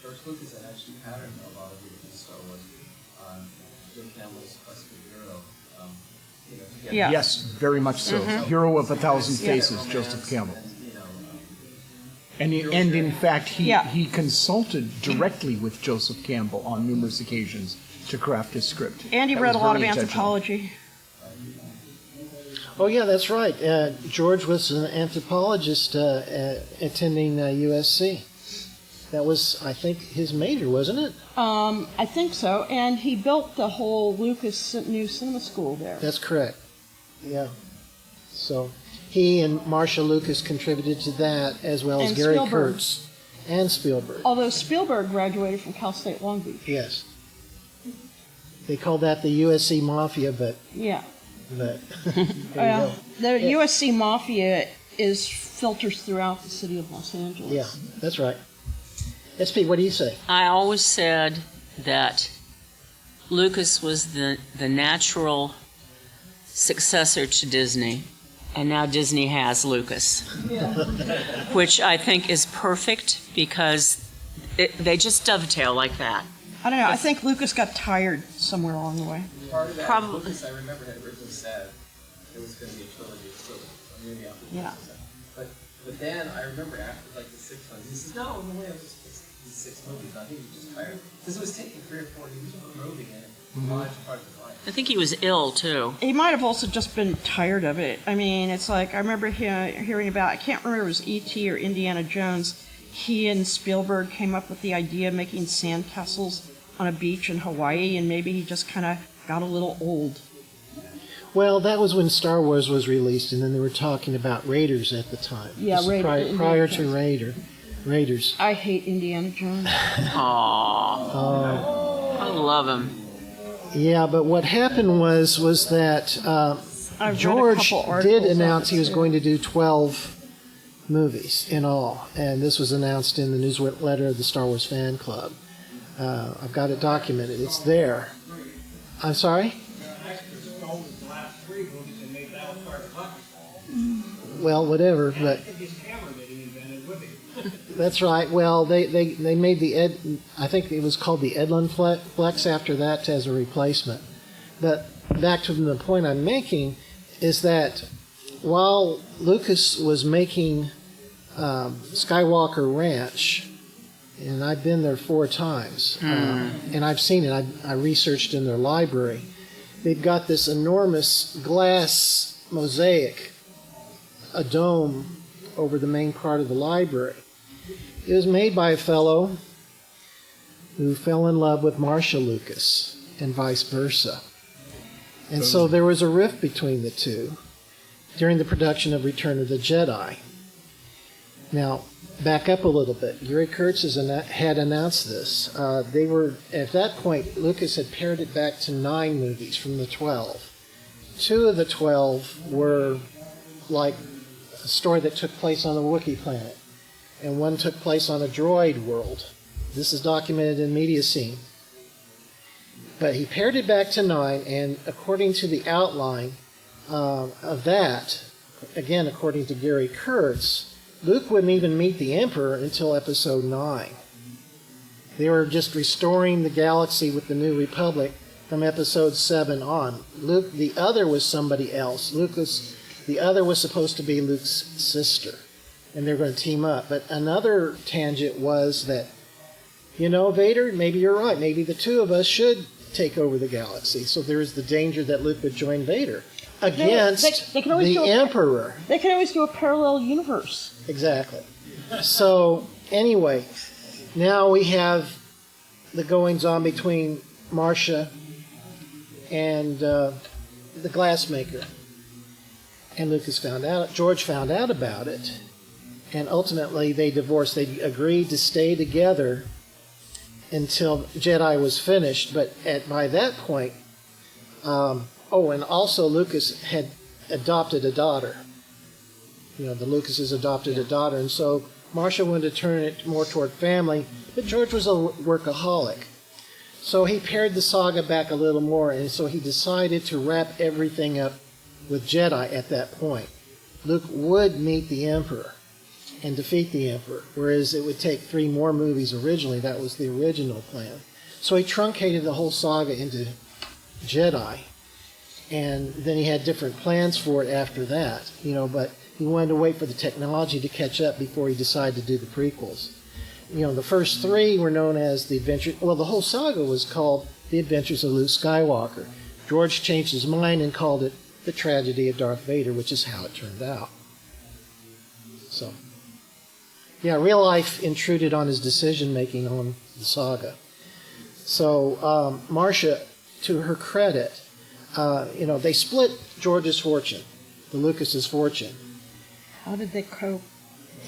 George Lucas had actually patterned a lot of the Star Wars on Joe Campbell's quest for the hero. To get Yeah. Yes, very much so. Hero of a Thousand Faces, romance Joseph Campbell. and, And in fact, Yeah. he consulted directly with Joseph Campbell on numerous occasions to craft his script. And he That read a was lot of very intentional. anthropology. Oh yeah, that's right. George was an anthropologist attending USC. That was, I think, his major, wasn't it? I think so. And he built the whole Lucas new cinema school there. That's correct. Yeah. So he and Marcia Lucas contributed to that, as well as And Gary Spielberg. Kurtz and Spielberg. Although Spielberg graduated from Cal State Long Beach. Yes. They call that the USC Mafia, but Yeah. there you go. The USC Mafia filters throughout the city of Los Angeles. Yeah, that's right. SP, what do you say? I always said that Lucas was the natural successor to Disney, and now Disney has Lucas, which I think is perfect because they just dovetail like that. I don't know. I think Lucas got tired somewhere along the way. part of that, Probably. Lucas, I remember, had originally said there was going to be a trilogy of Solo, or maybe after the Yeah. first one. But then I remember after like the sixth one, he says, no way, it was just these 6 movies. I think he was just tired. Because it was taking 3 or 4 years of moving in a large part of his life. I think he was ill too. He might have also just been tired of it. I mean, it's like I remember hearing about, I can't remember if it was E.T. or Indiana Jones. He and Spielberg came up with the idea of making sandcastles on a beach in Hawaii, and maybe he just kind of got a little old. Well, that was when Star Wars was released, and then they were talking about Raiders at the time. Yeah, This is Indiana prior Jones. to Raiders. I hate Indiana Jones. Aww. I love him. Yeah, but what happened was that I've read a George couple did articles on announce it, he was too. going to do 12 movies in all, and this was announced in the newsletter of the Star Wars Fan Club. I've got it documented. It's there. I'm sorry? Well, whatever, but that's right. Well, they made the I think it was called the Edlund Flex after that as a replacement. But back to the point I'm making is that while Lucas was making Skywalker Ranch, and I've been there 4 times, and I've seen it. I researched in their library. They've got this enormous glass mosaic, a dome over the main part of the library. It was made by a fellow who fell in love with Marcia Lucas and vice versa. And so there was a rift between the two during the production of Return of the Jedi. Now, back up a little bit. Gary Kurtz had announced this. They were, at that point, Lucas had pared it back to 9 movies from the 12. 2 of the 12 were like a story that took place on the Wookiee planet, and 1 took place on a droid world. This is documented in Media Scene. But he pared it back to 9, and according to the outline of that, again, according to Gary Kurtz, Luke wouldn't even meet the Emperor until Episode 9. They were just restoring the galaxy with the New Republic from Episode 7 on. Luke, the other was somebody else. The other was supposed to be Luke's sister. and they're going to team up. But another tangent was that, Vader, maybe you're right. Maybe the two of us should take over the galaxy. So there is the danger that Luke would join Vader against they can always the Emperor. They can always do a parallel universe. Exactly. So anyway, now we have the goings on between Marcia and the glassmaker. And George found out about it, and ultimately they divorced. They agreed to stay together until Jedi was finished, but by that point, and also Lucas had adopted a daughter. The Lucases adopted a daughter, and so Marcia wanted to turn it more toward family, but George was a workaholic. So he pared the saga back a little more, and so he decided to wrap everything up with Jedi at that point. Luke would meet the Emperor and defeat the Emperor, whereas it would take 3 more movies originally. That was the original plan. So he truncated the whole saga into Jedi, and then he had different plans for it after that, but he wanted to wait for the technology to catch up before he decided to do the prequels. The first 3 were known as the Adventures. Well, the whole saga was called The Adventures of Luke Skywalker. George changed his mind and called it The Tragedy of Darth Vader, which is how it turned out. So, yeah, real life intruded on his decision-making on the saga. So, Marcia, to her credit, they split George's fortune, the Lucas's fortune. How did they cope?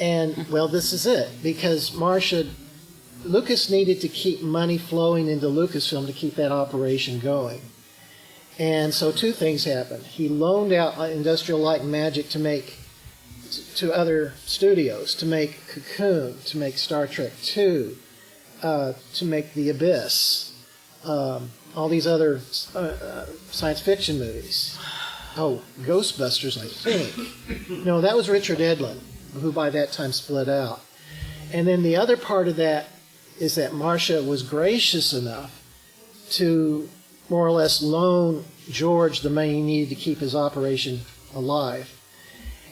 And, well, this is it, because Lucas needed to keep money flowing into Lucasfilm to keep that operation going. And so 2 things happened. He loaned out Industrial Light and Magic to other studios, to make Cocoon, to make Star Trek II, to make The Abyss, all these other science fiction movies. Oh, Ghostbusters, I think. No, that was Richard Edlund, who by that time split out. And then the other part of that is that Marcia was gracious enough to more or less loan George the money he needed to keep his operation alive.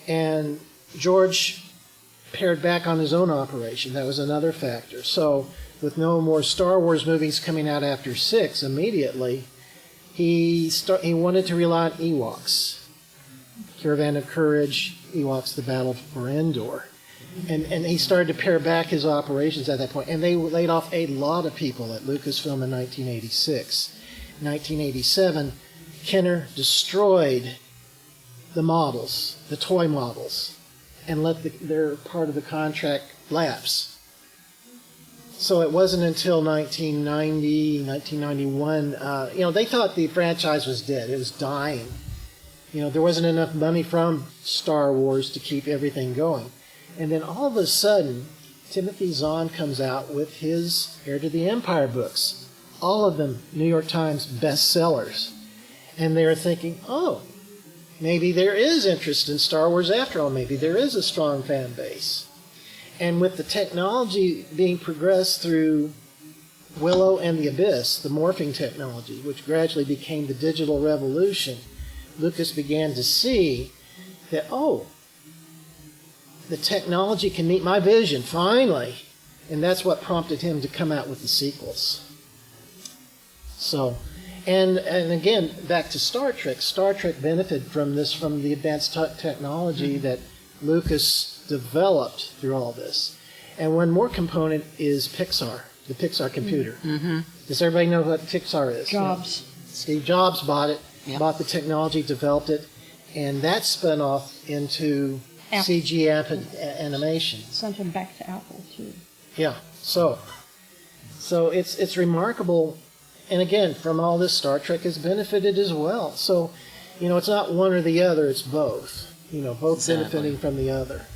And George pared back on his own operation. That was another factor. So with no more Star Wars movies coming out after 6 immediately, he wanted to rely on Ewoks. Caravan of Courage, Ewoks, The Battle for Endor. And he started to pare back his operations at that point. And they laid off a lot of people at Lucasfilm in 1986. In 1987, Kenner destroyed the models, the toy models, and let their part of the contract lapse. So it wasn't until 1990, 1991, they thought the franchise was dead. It was dying. There wasn't enough money from Star Wars to keep everything going. And then all of a sudden, Timothy Zahn comes out with his Heir to the Empire books. All of them New York Times bestsellers. And they're thinking, maybe there is interest in Star Wars after all. Maybe there is a strong fan base. And with the technology being progressed through Willow and the Abyss, the morphing technology, which gradually became the digital revolution, Lucas began to see that, the technology can meet my vision, finally. And that's what prompted him to come out with the sequels. So, and again, back to Star Trek. Star Trek benefited from the advanced technology that Lucas developed through all this. And one more component is Pixar, the Pixar computer. Mm-hmm. Does everybody know what Pixar is? Jobs. Steve Jobs bought it, Yep. bought the technology, developed it, and that spun off into Apple. CG animation. Sent him back to Apple, too. Yeah, so it's remarkable. And again, from all this, Star Trek has benefited as well. So, it's not one or the other, it's both. Both Exactly. benefiting from the other.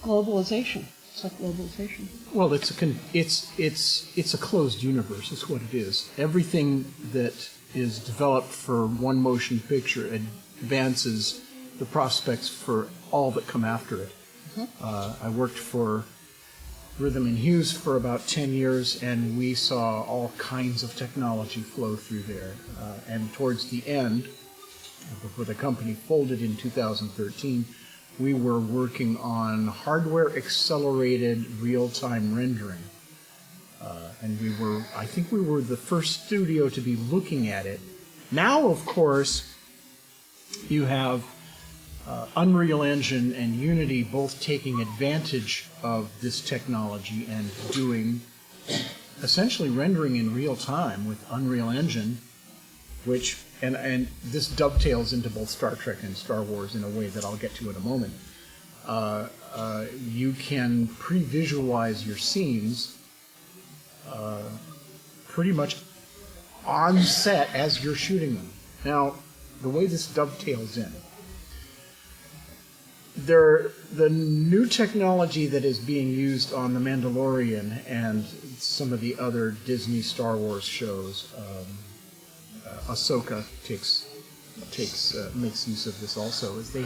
Globalization. It's like globalization. Well, it's a closed universe. Is what it is. Everything that is developed for one motion picture advances the prospects for all that come after it. I worked for Rhythm and Hughes for about 10 years, and we saw all kinds of technology flow through there. And towards the end, before the company folded in 2013, we were working on hardware-accelerated real-time rendering. And I think we were the first studio to be looking at it. Now, of course, you have Unreal Engine and Unity both taking advantage of this technology and doing essentially rendering in real time with Unreal Engine, which, and this dovetails into both Star Trek and Star Wars in a way that I'll get to in a moment. You can pre-visualize your scenes pretty much on set as you're shooting them. Now, the way this dovetails in, the new technology that is being used on The Mandalorian and some of the other Disney Star Wars shows, Ahsoka makes use of this also, is they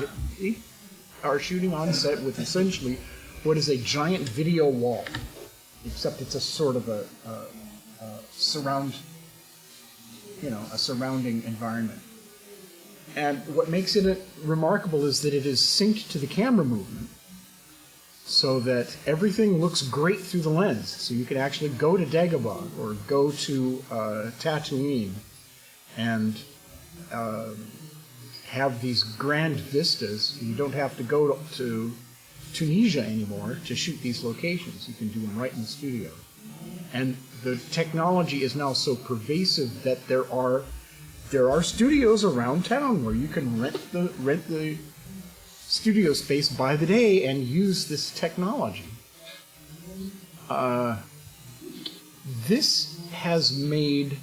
are shooting on set with essentially what is a giant video wall, except it's a sort of a surrounding environment. And what makes it remarkable is that it is synced to the camera movement so that everything looks great through the lens. So you can actually go to Dagobah or go to Tatooine and have these grand vistas. You don't have to go to Tunisia anymore to shoot these locations. You can do them right in the studio. And the technology is now so pervasive that there are studios around town where you can rent the studio space by the day and use this technology. This has made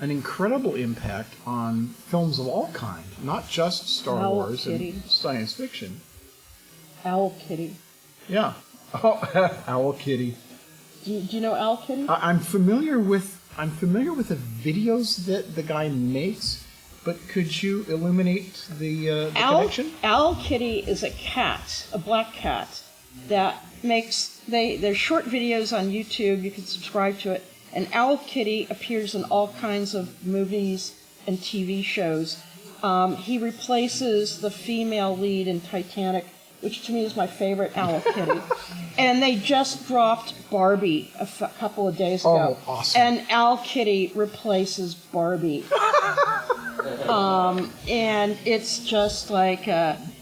an incredible impact on films of all kinds, not just Star Wars and science fiction. Owl Kitty. Yeah. Oh, Owl Kitty. Do you know Owl Kitty? I'm familiar with the videos that the guy makes, but could you illuminate the connection? Owl Kitty is a cat, a black cat, that makes, they're short videos on YouTube, you can subscribe to it, and Owl Kitty appears in all kinds of movies and TV shows. He replaces the female lead in Titanic, which to me is my favorite Owl Kitty. And they just dropped Barbie a couple of days ago. Oh, awesome. And Owl Kitty replaces Barbie. And it's just like,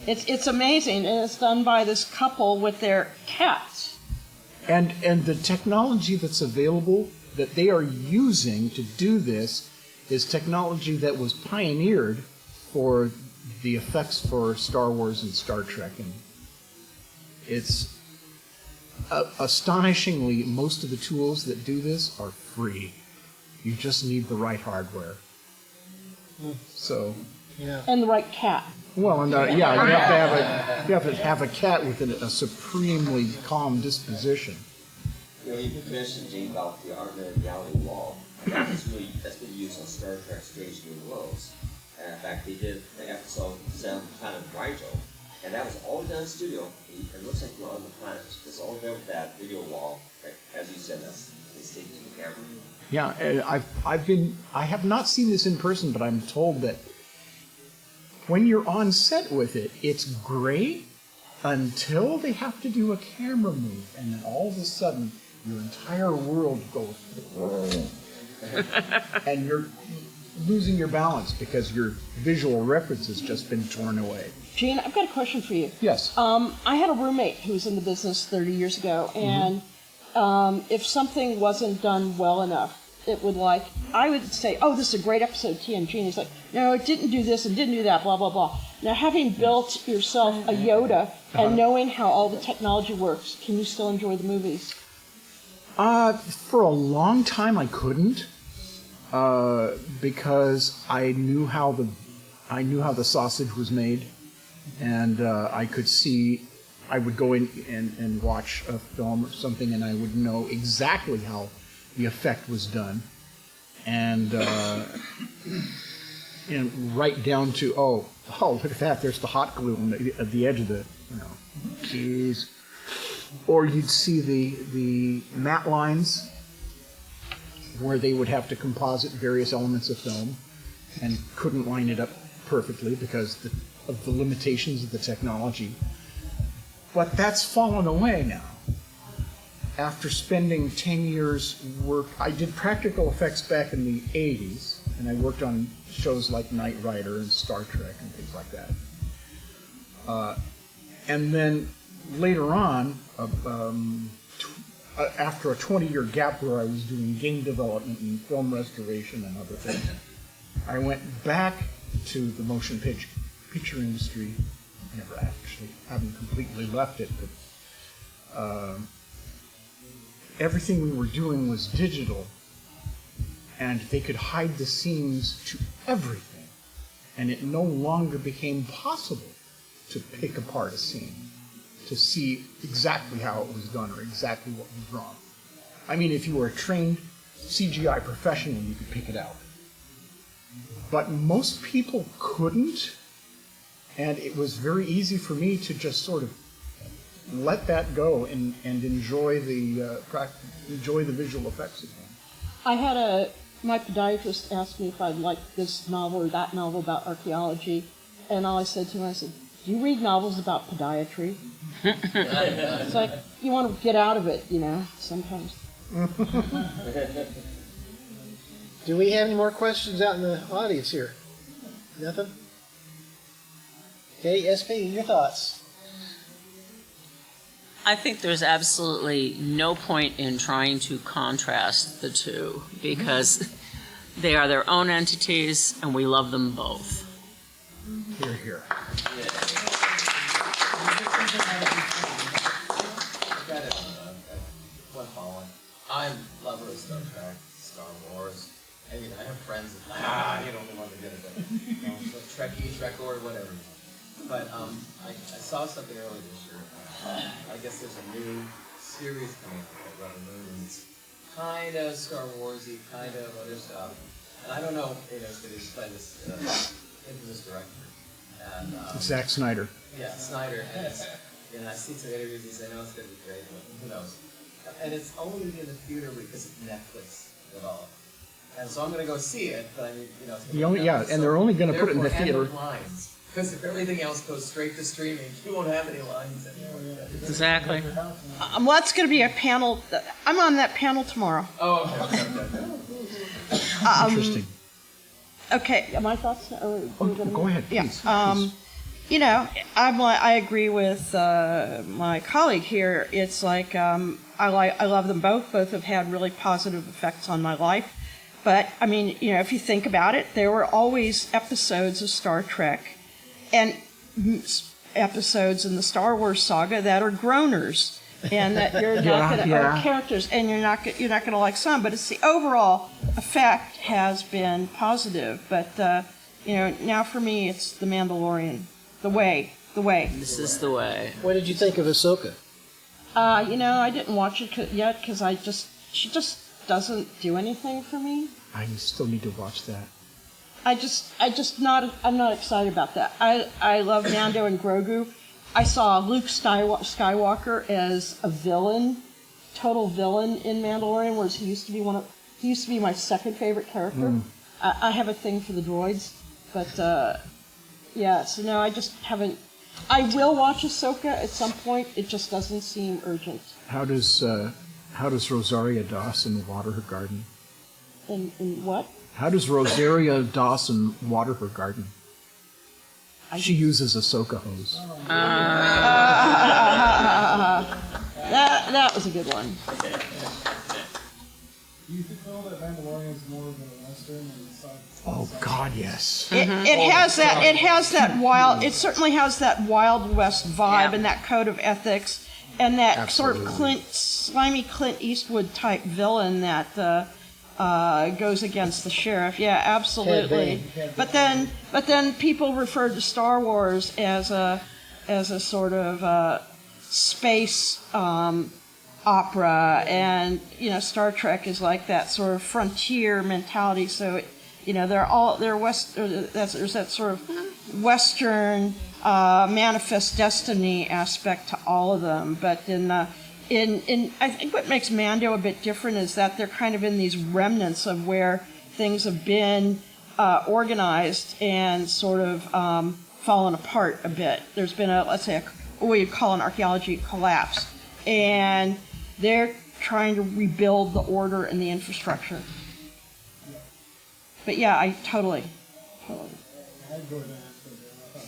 it's amazing. And it's done by this couple with their cats. And the technology that's available that they are using to do this is technology that was pioneered for the effects for Star Wars and Star Trek. And it's astonishingly, most of the tools that do this are free. You just need the right hardware. So, Yeah. And the right cat. well, and you have to have a cat with a supremely calm disposition. You know, you mentioned, Gene, about the augmented reality wall. That's been used on Star Trek Strange New Worlds. And in fact, they did the episode Sound Planet Rigel, and that was all done in studio. It looks like you're on the planet. It's all done with that video wall. As you said, it's taken to the camera. Yeah, I have not seen this in person, but I'm told that when you're on set with it, it's great until they have to do a camera move, and then all of a sudden, your entire world goes, and you're losing your balance because your visual reference has just been torn away. Gene, I've got a question for you. Yes. I had a roommate who was in the business 30 years ago, and if something wasn't done well enough, it would I would say, oh, this is a great episode of TNG, and he's like, no, it didn't do this and didn't do that, blah, blah, blah. Now, having built yourself a Yoda and knowing how all the technology works, can you still enjoy the movies? For a long time, I couldn't, because I knew how the sausage was made, and I could see. I would go in and watch a film or something, and I would know exactly how the effect was done, and right down to oh, look at that! There's the hot glue at the edge of the, jeez. Or you'd see the matte lines where they would have to composite various elements of film and couldn't line it up perfectly because of the limitations of the technology. But that's fallen away now. After spending 10 years I did practical effects back in the 80s, and I worked on shows like Knight Rider and Star Trek and things like that. And then later on, after a 20-year gap where I was doing game development and film restoration and other things, I went back to the motion picture industry. Never actually, haven't completely left it, but everything we were doing was digital, and they could hide the scenes to everything, and it no longer became possible to pick apart a scene, to see exactly how it was done or exactly what was wrong. I mean, if you were a trained CGI professional, you could pick it out. But most people couldn't, and it was very easy for me to just sort of let that go and enjoy the visual effects again. I had my podiatrist asked me if I'd like this novel or that novel about archaeology, and all I said to him, I said, do you read novels about podiatry? It's like, you want to get out of it, sometimes. Do we have any more questions out in the audience here? Nothing? Okay, SP, your thoughts? I think there's absolutely no point in trying to contrast the two because they are their own entities and we love them both. Hear, hear. One follow-on. I'm a lover of Star Trek, Star Wars. I mean, I have friends that, you don't want to get it, Trekkie, Trekkord, whatever. But I saw something earlier this year. I guess there's a new series coming out called Rebel Moon. It's kind of Star Wars-y, kind of other stuff. And I don't know, it's going to play this infamous director. And, Zack Snyder. Yeah, Snyder. And I've seen some interviews, he said, no, it's going to be great, but who knows. And it's only in the theater because of Netflix developed. And so I'm going to go see it, but I mean, it's going to be and they're only going to put it in the theater. Lines. Because if everything else goes straight to streaming, you won't have any lines anymore. Exactly. Well, that's going to be a panel. I'm on that panel tomorrow. Oh, okay. Interesting. Okay, my thoughts? Go ahead, please. Yeah. I agree with my colleague here. It's like I love them both. Both have had really positive effects on my life. But I mean, if you think about it, there were always episodes of Star Trek and episodes in the Star Wars saga that are groaners, and that you're not going to are characters, and you're not going to like some. But it's the overall effect has been positive. But now for me, it's The Mandalorian, the way. This is the way. What did you think of Ahsoka? I didn't watch it yet because she just doesn't do anything for me. I still need to watch that. I'm not excited about that. I love Mando and Grogu. I saw Luke Skywalker as a villain, total villain in Mandalorian, whereas he used to be my second favorite character. I have a thing for the droids, but so no, I just haven't. I will watch Ahsoka at some point. It just doesn't seem urgent. How does Rosaria Dawson water her garden? In what? How does Rosaria Dawson water her garden? She uses a Ahsoka hose. That was a good one. Do you think though that Mandalorian is more of a Western than sci-fi? Oh God, yes. It has that. It has that wild. It certainly has that Wild West vibe and that code of ethics and that sort of slimy Clint Eastwood type villain that goes against the sheriff. Yeah, absolutely. But then people refer to Star Wars as a sort of space opera, and Star Trek is like that sort of frontier mentality. So there's that sort of Western manifest destiny aspect to all of them. But in I think what makes Mando a bit different is that they're kind of in these remnants of where things have been organized and sort of fallen apart a bit. There's been let's say, what you'd call an archaeology collapse. And they're trying to rebuild the order and the infrastructure. But yeah, I totally.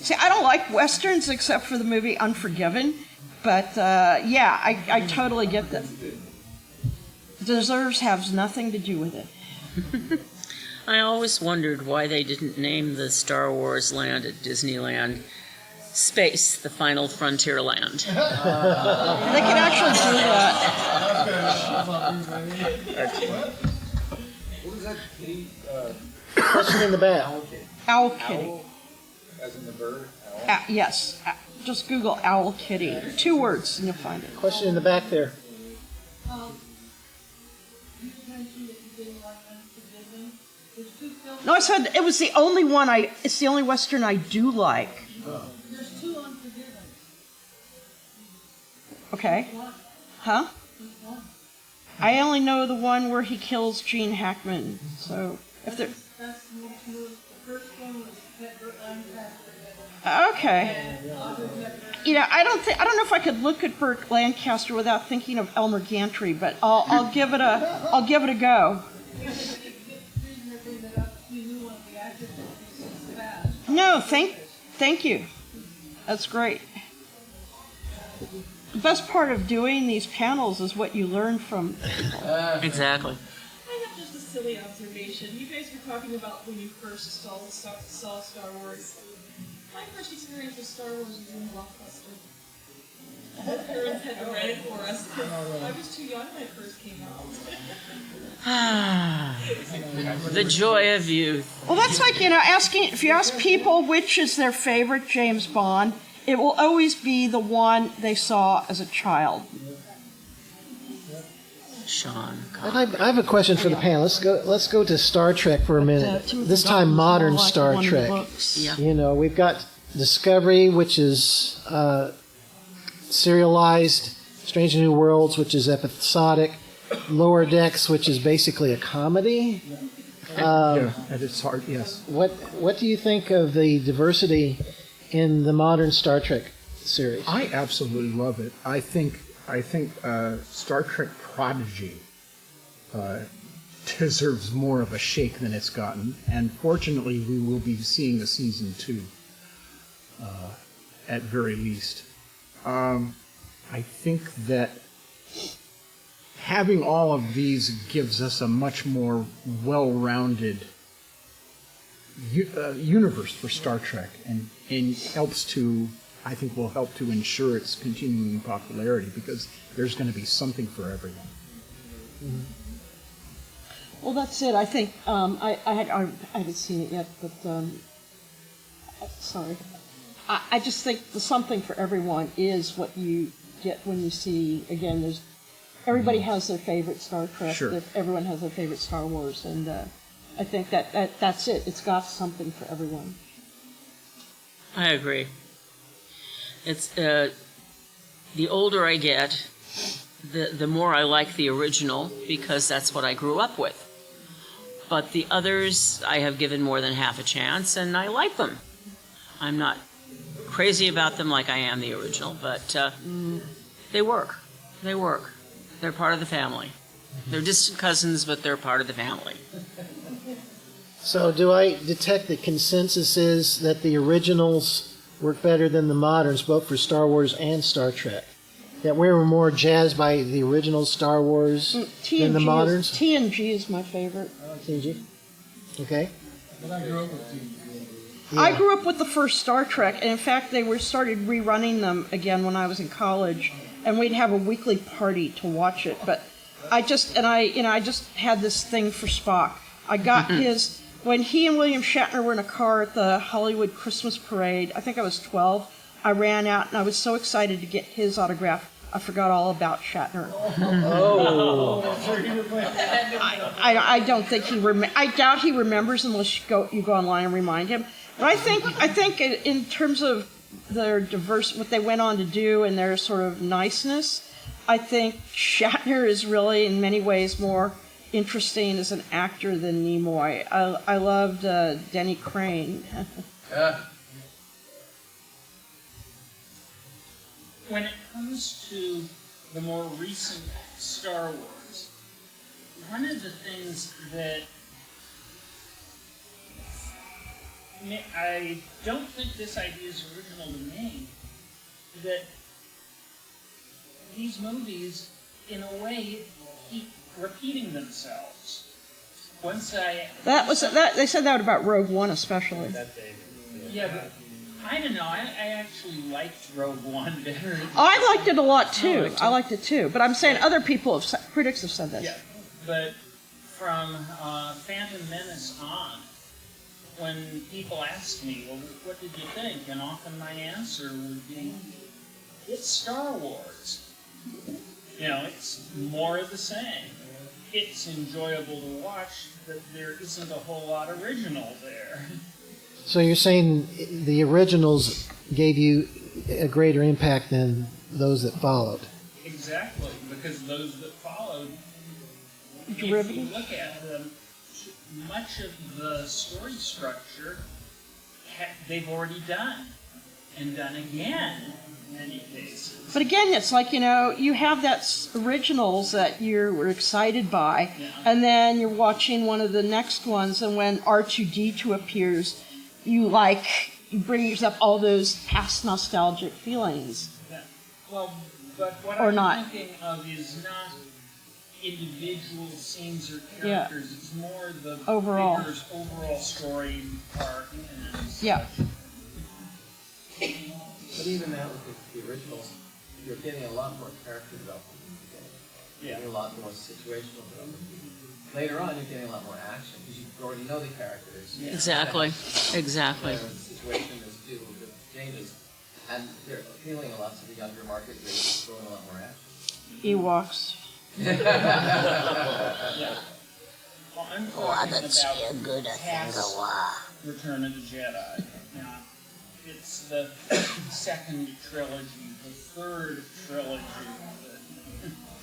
See, I don't like Westerns except for the movie Unforgiven. But yeah, I totally get that. Deserves has nothing to do with it. I always wondered why they didn't name the Star Wars land at Disneyland Space, the Final Frontier Land. They can actually do that. What is that kitty? Question in the back. Owl Kitty. As in the bird? Owl? Yes. Just Google Owl Kitty. 2 words and you'll find it. Question in the back there. No, I said it was the only one it's the only Western I do like. There's 2 Unforgiven. Okay. Huh? I only know the one where he kills Gene Hackman. So if there. That's the most moved. The first one was Burt Lancaster. Okay. You know, I don't know if I could look at Burt Lancaster without thinking of Elmer Gantry, but I'll give it a go. No, thank you. That's great. The best part of doing these panels is what you learn from people. Exactly. I have just a silly observation. You guys were talking about when you first saw Star Wars. My first experience with Star Wars was in Blockbuster. My parents had to rent it for us because I was too young when it first came out. The joy of youth. Well, that's like, if you ask people which is their favorite James Bond, it will always be the one they saw as a child. Sean. I have a question for the panel. Let's go to Star Trek for a minute. This time, modern Star Trek. Yeah. You know, we've got Discovery, which is serialized, Strange New Worlds, which is episodic, Lower Decks, which is basically a comedy. Yeah, at its heart, yes. What do you think of the diversity in the modern Star Trek series? I absolutely love it. I think Star Trek Prodigy deserves more of a shake than it's gotten, and fortunately we will be seeing a season 2 at very least. I think that having all of these gives us a much more well-rounded universe for Star Trek, and helps to, I think, will help to ensure its continuing popularity, because there's going to be something for everyone. Mm-hmm. Well, that's it. I think I haven't seen it yet, but sorry. I just think the something for everyone is what you get when you see, again, everybody has their favorite Star Trek. Sure. Everyone has their favorite Star Wars, and I think that's it. It's got something for everyone. I agree. It's the older I get, the more I like the original, because that's what I grew up with. But the others I have given more than half a chance, and I like them. I'm not crazy about them like I am the original, but they work. They work. They're part of the family. They're distant cousins, but they're part of the family. So do I detect the consensus is that the originals work better than the moderns, both for Star Wars and Star Trek? That we were more jazzed by the original Star Wars than the moderns? TNG is my favorite. TNG? Okay. But I grew up with TNG. Yeah. I grew up with the first Star Trek, and in fact, they started rerunning them again when I was in college, and we'd have a weekly party to watch it. But I just had this thing for Spock. I got his when he and William Shatner were in a car at the Hollywood Christmas Parade. I think I was 12. I ran out, and I was so excited to get his autograph, I forgot all about Shatner. Oh. I don't think I doubt he remembers unless you go online and remind him. But I think in terms of their what they went on to do and their sort of niceness, I think Shatner is really in many ways more interesting as an actor than Nimoy. I loved Denny Crane. when it comes to the more recent Star Wars, one of the things that I don't think this idea is original to me, that these movies, in a way, keep repeating themselves. Once I... They said that about Rogue One especially. Yeah, but I don't know. I actually liked Rogue One better. I liked it a lot too. I liked it too. But I'm saying other people, critics have said this. Yeah, but from Phantom Menace on, when people ask me, well, what did you think? And often my answer would be, it's Star Wars. You know, it's more of the same. It's enjoyable to watch, but there isn't a whole lot original there. So you're saying the originals gave you a greater impact than those that followed? Exactly, because those that followed, if you look at them, much of the story structure they've already done, and done again in many cases. But again, it's like, you know, you have that originals that you were excited by, and then you're watching one of the next ones, and when R2-D2 appears, you brings up all those past nostalgic feelings. Yeah. Well, but what Or I'm not. thinking of is not individual scenes or characters. It's more the Overall. bigger overall story arc and Yeah. such. But even now with the originals, you're getting a lot more character development. You're getting a lot more situational development. Later on, you're getting a lot more action because you already know the characters. Exactly. Exactly. The situation is due with changes, and they're appealing a lot to the younger market. They're throwing a lot more action. Ewoks. Yeah. Well, I'm talking about past Return of the Jedi. Now, it's the second trilogy, the third trilogy.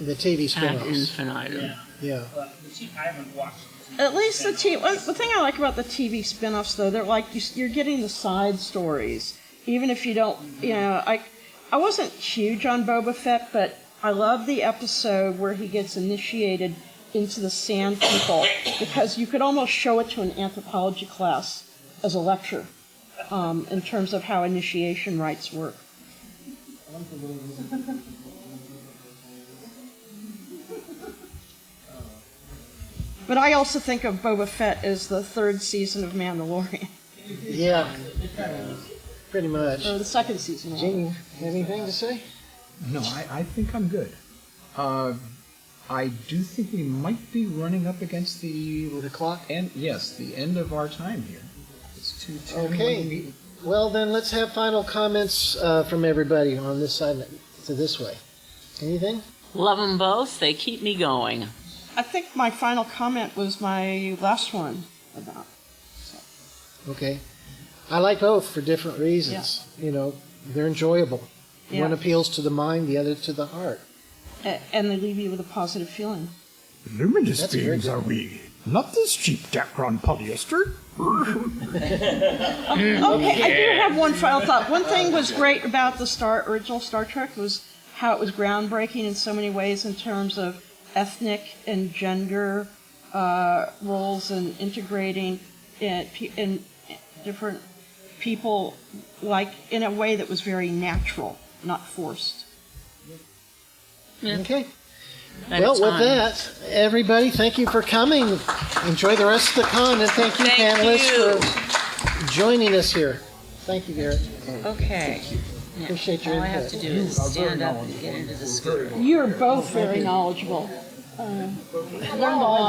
The TV Ad spin-offs. infinitum. Yeah. I haven't watched it. At least the thing I like about the TV spin-offs, though, they're like you're getting the side stories, even if you don't. You know, I wasn't huge on Boba Fett, but I love the episode where he gets initiated into the Sand People, because you could almost show it to an anthropology class as a lecture, in terms of how initiation rites work. But I also think of Boba Fett as the third season of Mandalorian. Yeah. Pretty much. Or the second season. Gene, have anything to say? No, I think I'm good. I do think we might be running up against the clock. And yes, the end of our time here. It's 2:10. Okay. Well, then let's have final comments from everybody on this side to this way. Anything? Love them both. They keep me going. I think my final comment was my last one about. Okay. I like both for different reasons. You know, they're enjoyable. Yeah. One appeals to the mind, the other to the heart. And they leave you with a positive feeling. Luminous That's very beings good. are we. Not this cheap Dacron polyester. Okay, I do have one final thought. One thing was great about the original Star Trek was how it was groundbreaking in so many ways in terms of ethnic and gender roles and integrating in different people, like in a way that was very natural, not forced. Yeah. Okay. At Well, its with time. that, everybody, thank you for coming. Enjoy the rest of the con, and thank you, Thank panelists, you. for joining us here. Thank you, Garrett. Okay. Appreciate your All I input. have to do is stand up and get into the scooter. You're both very knowledgeable. Learned a lot.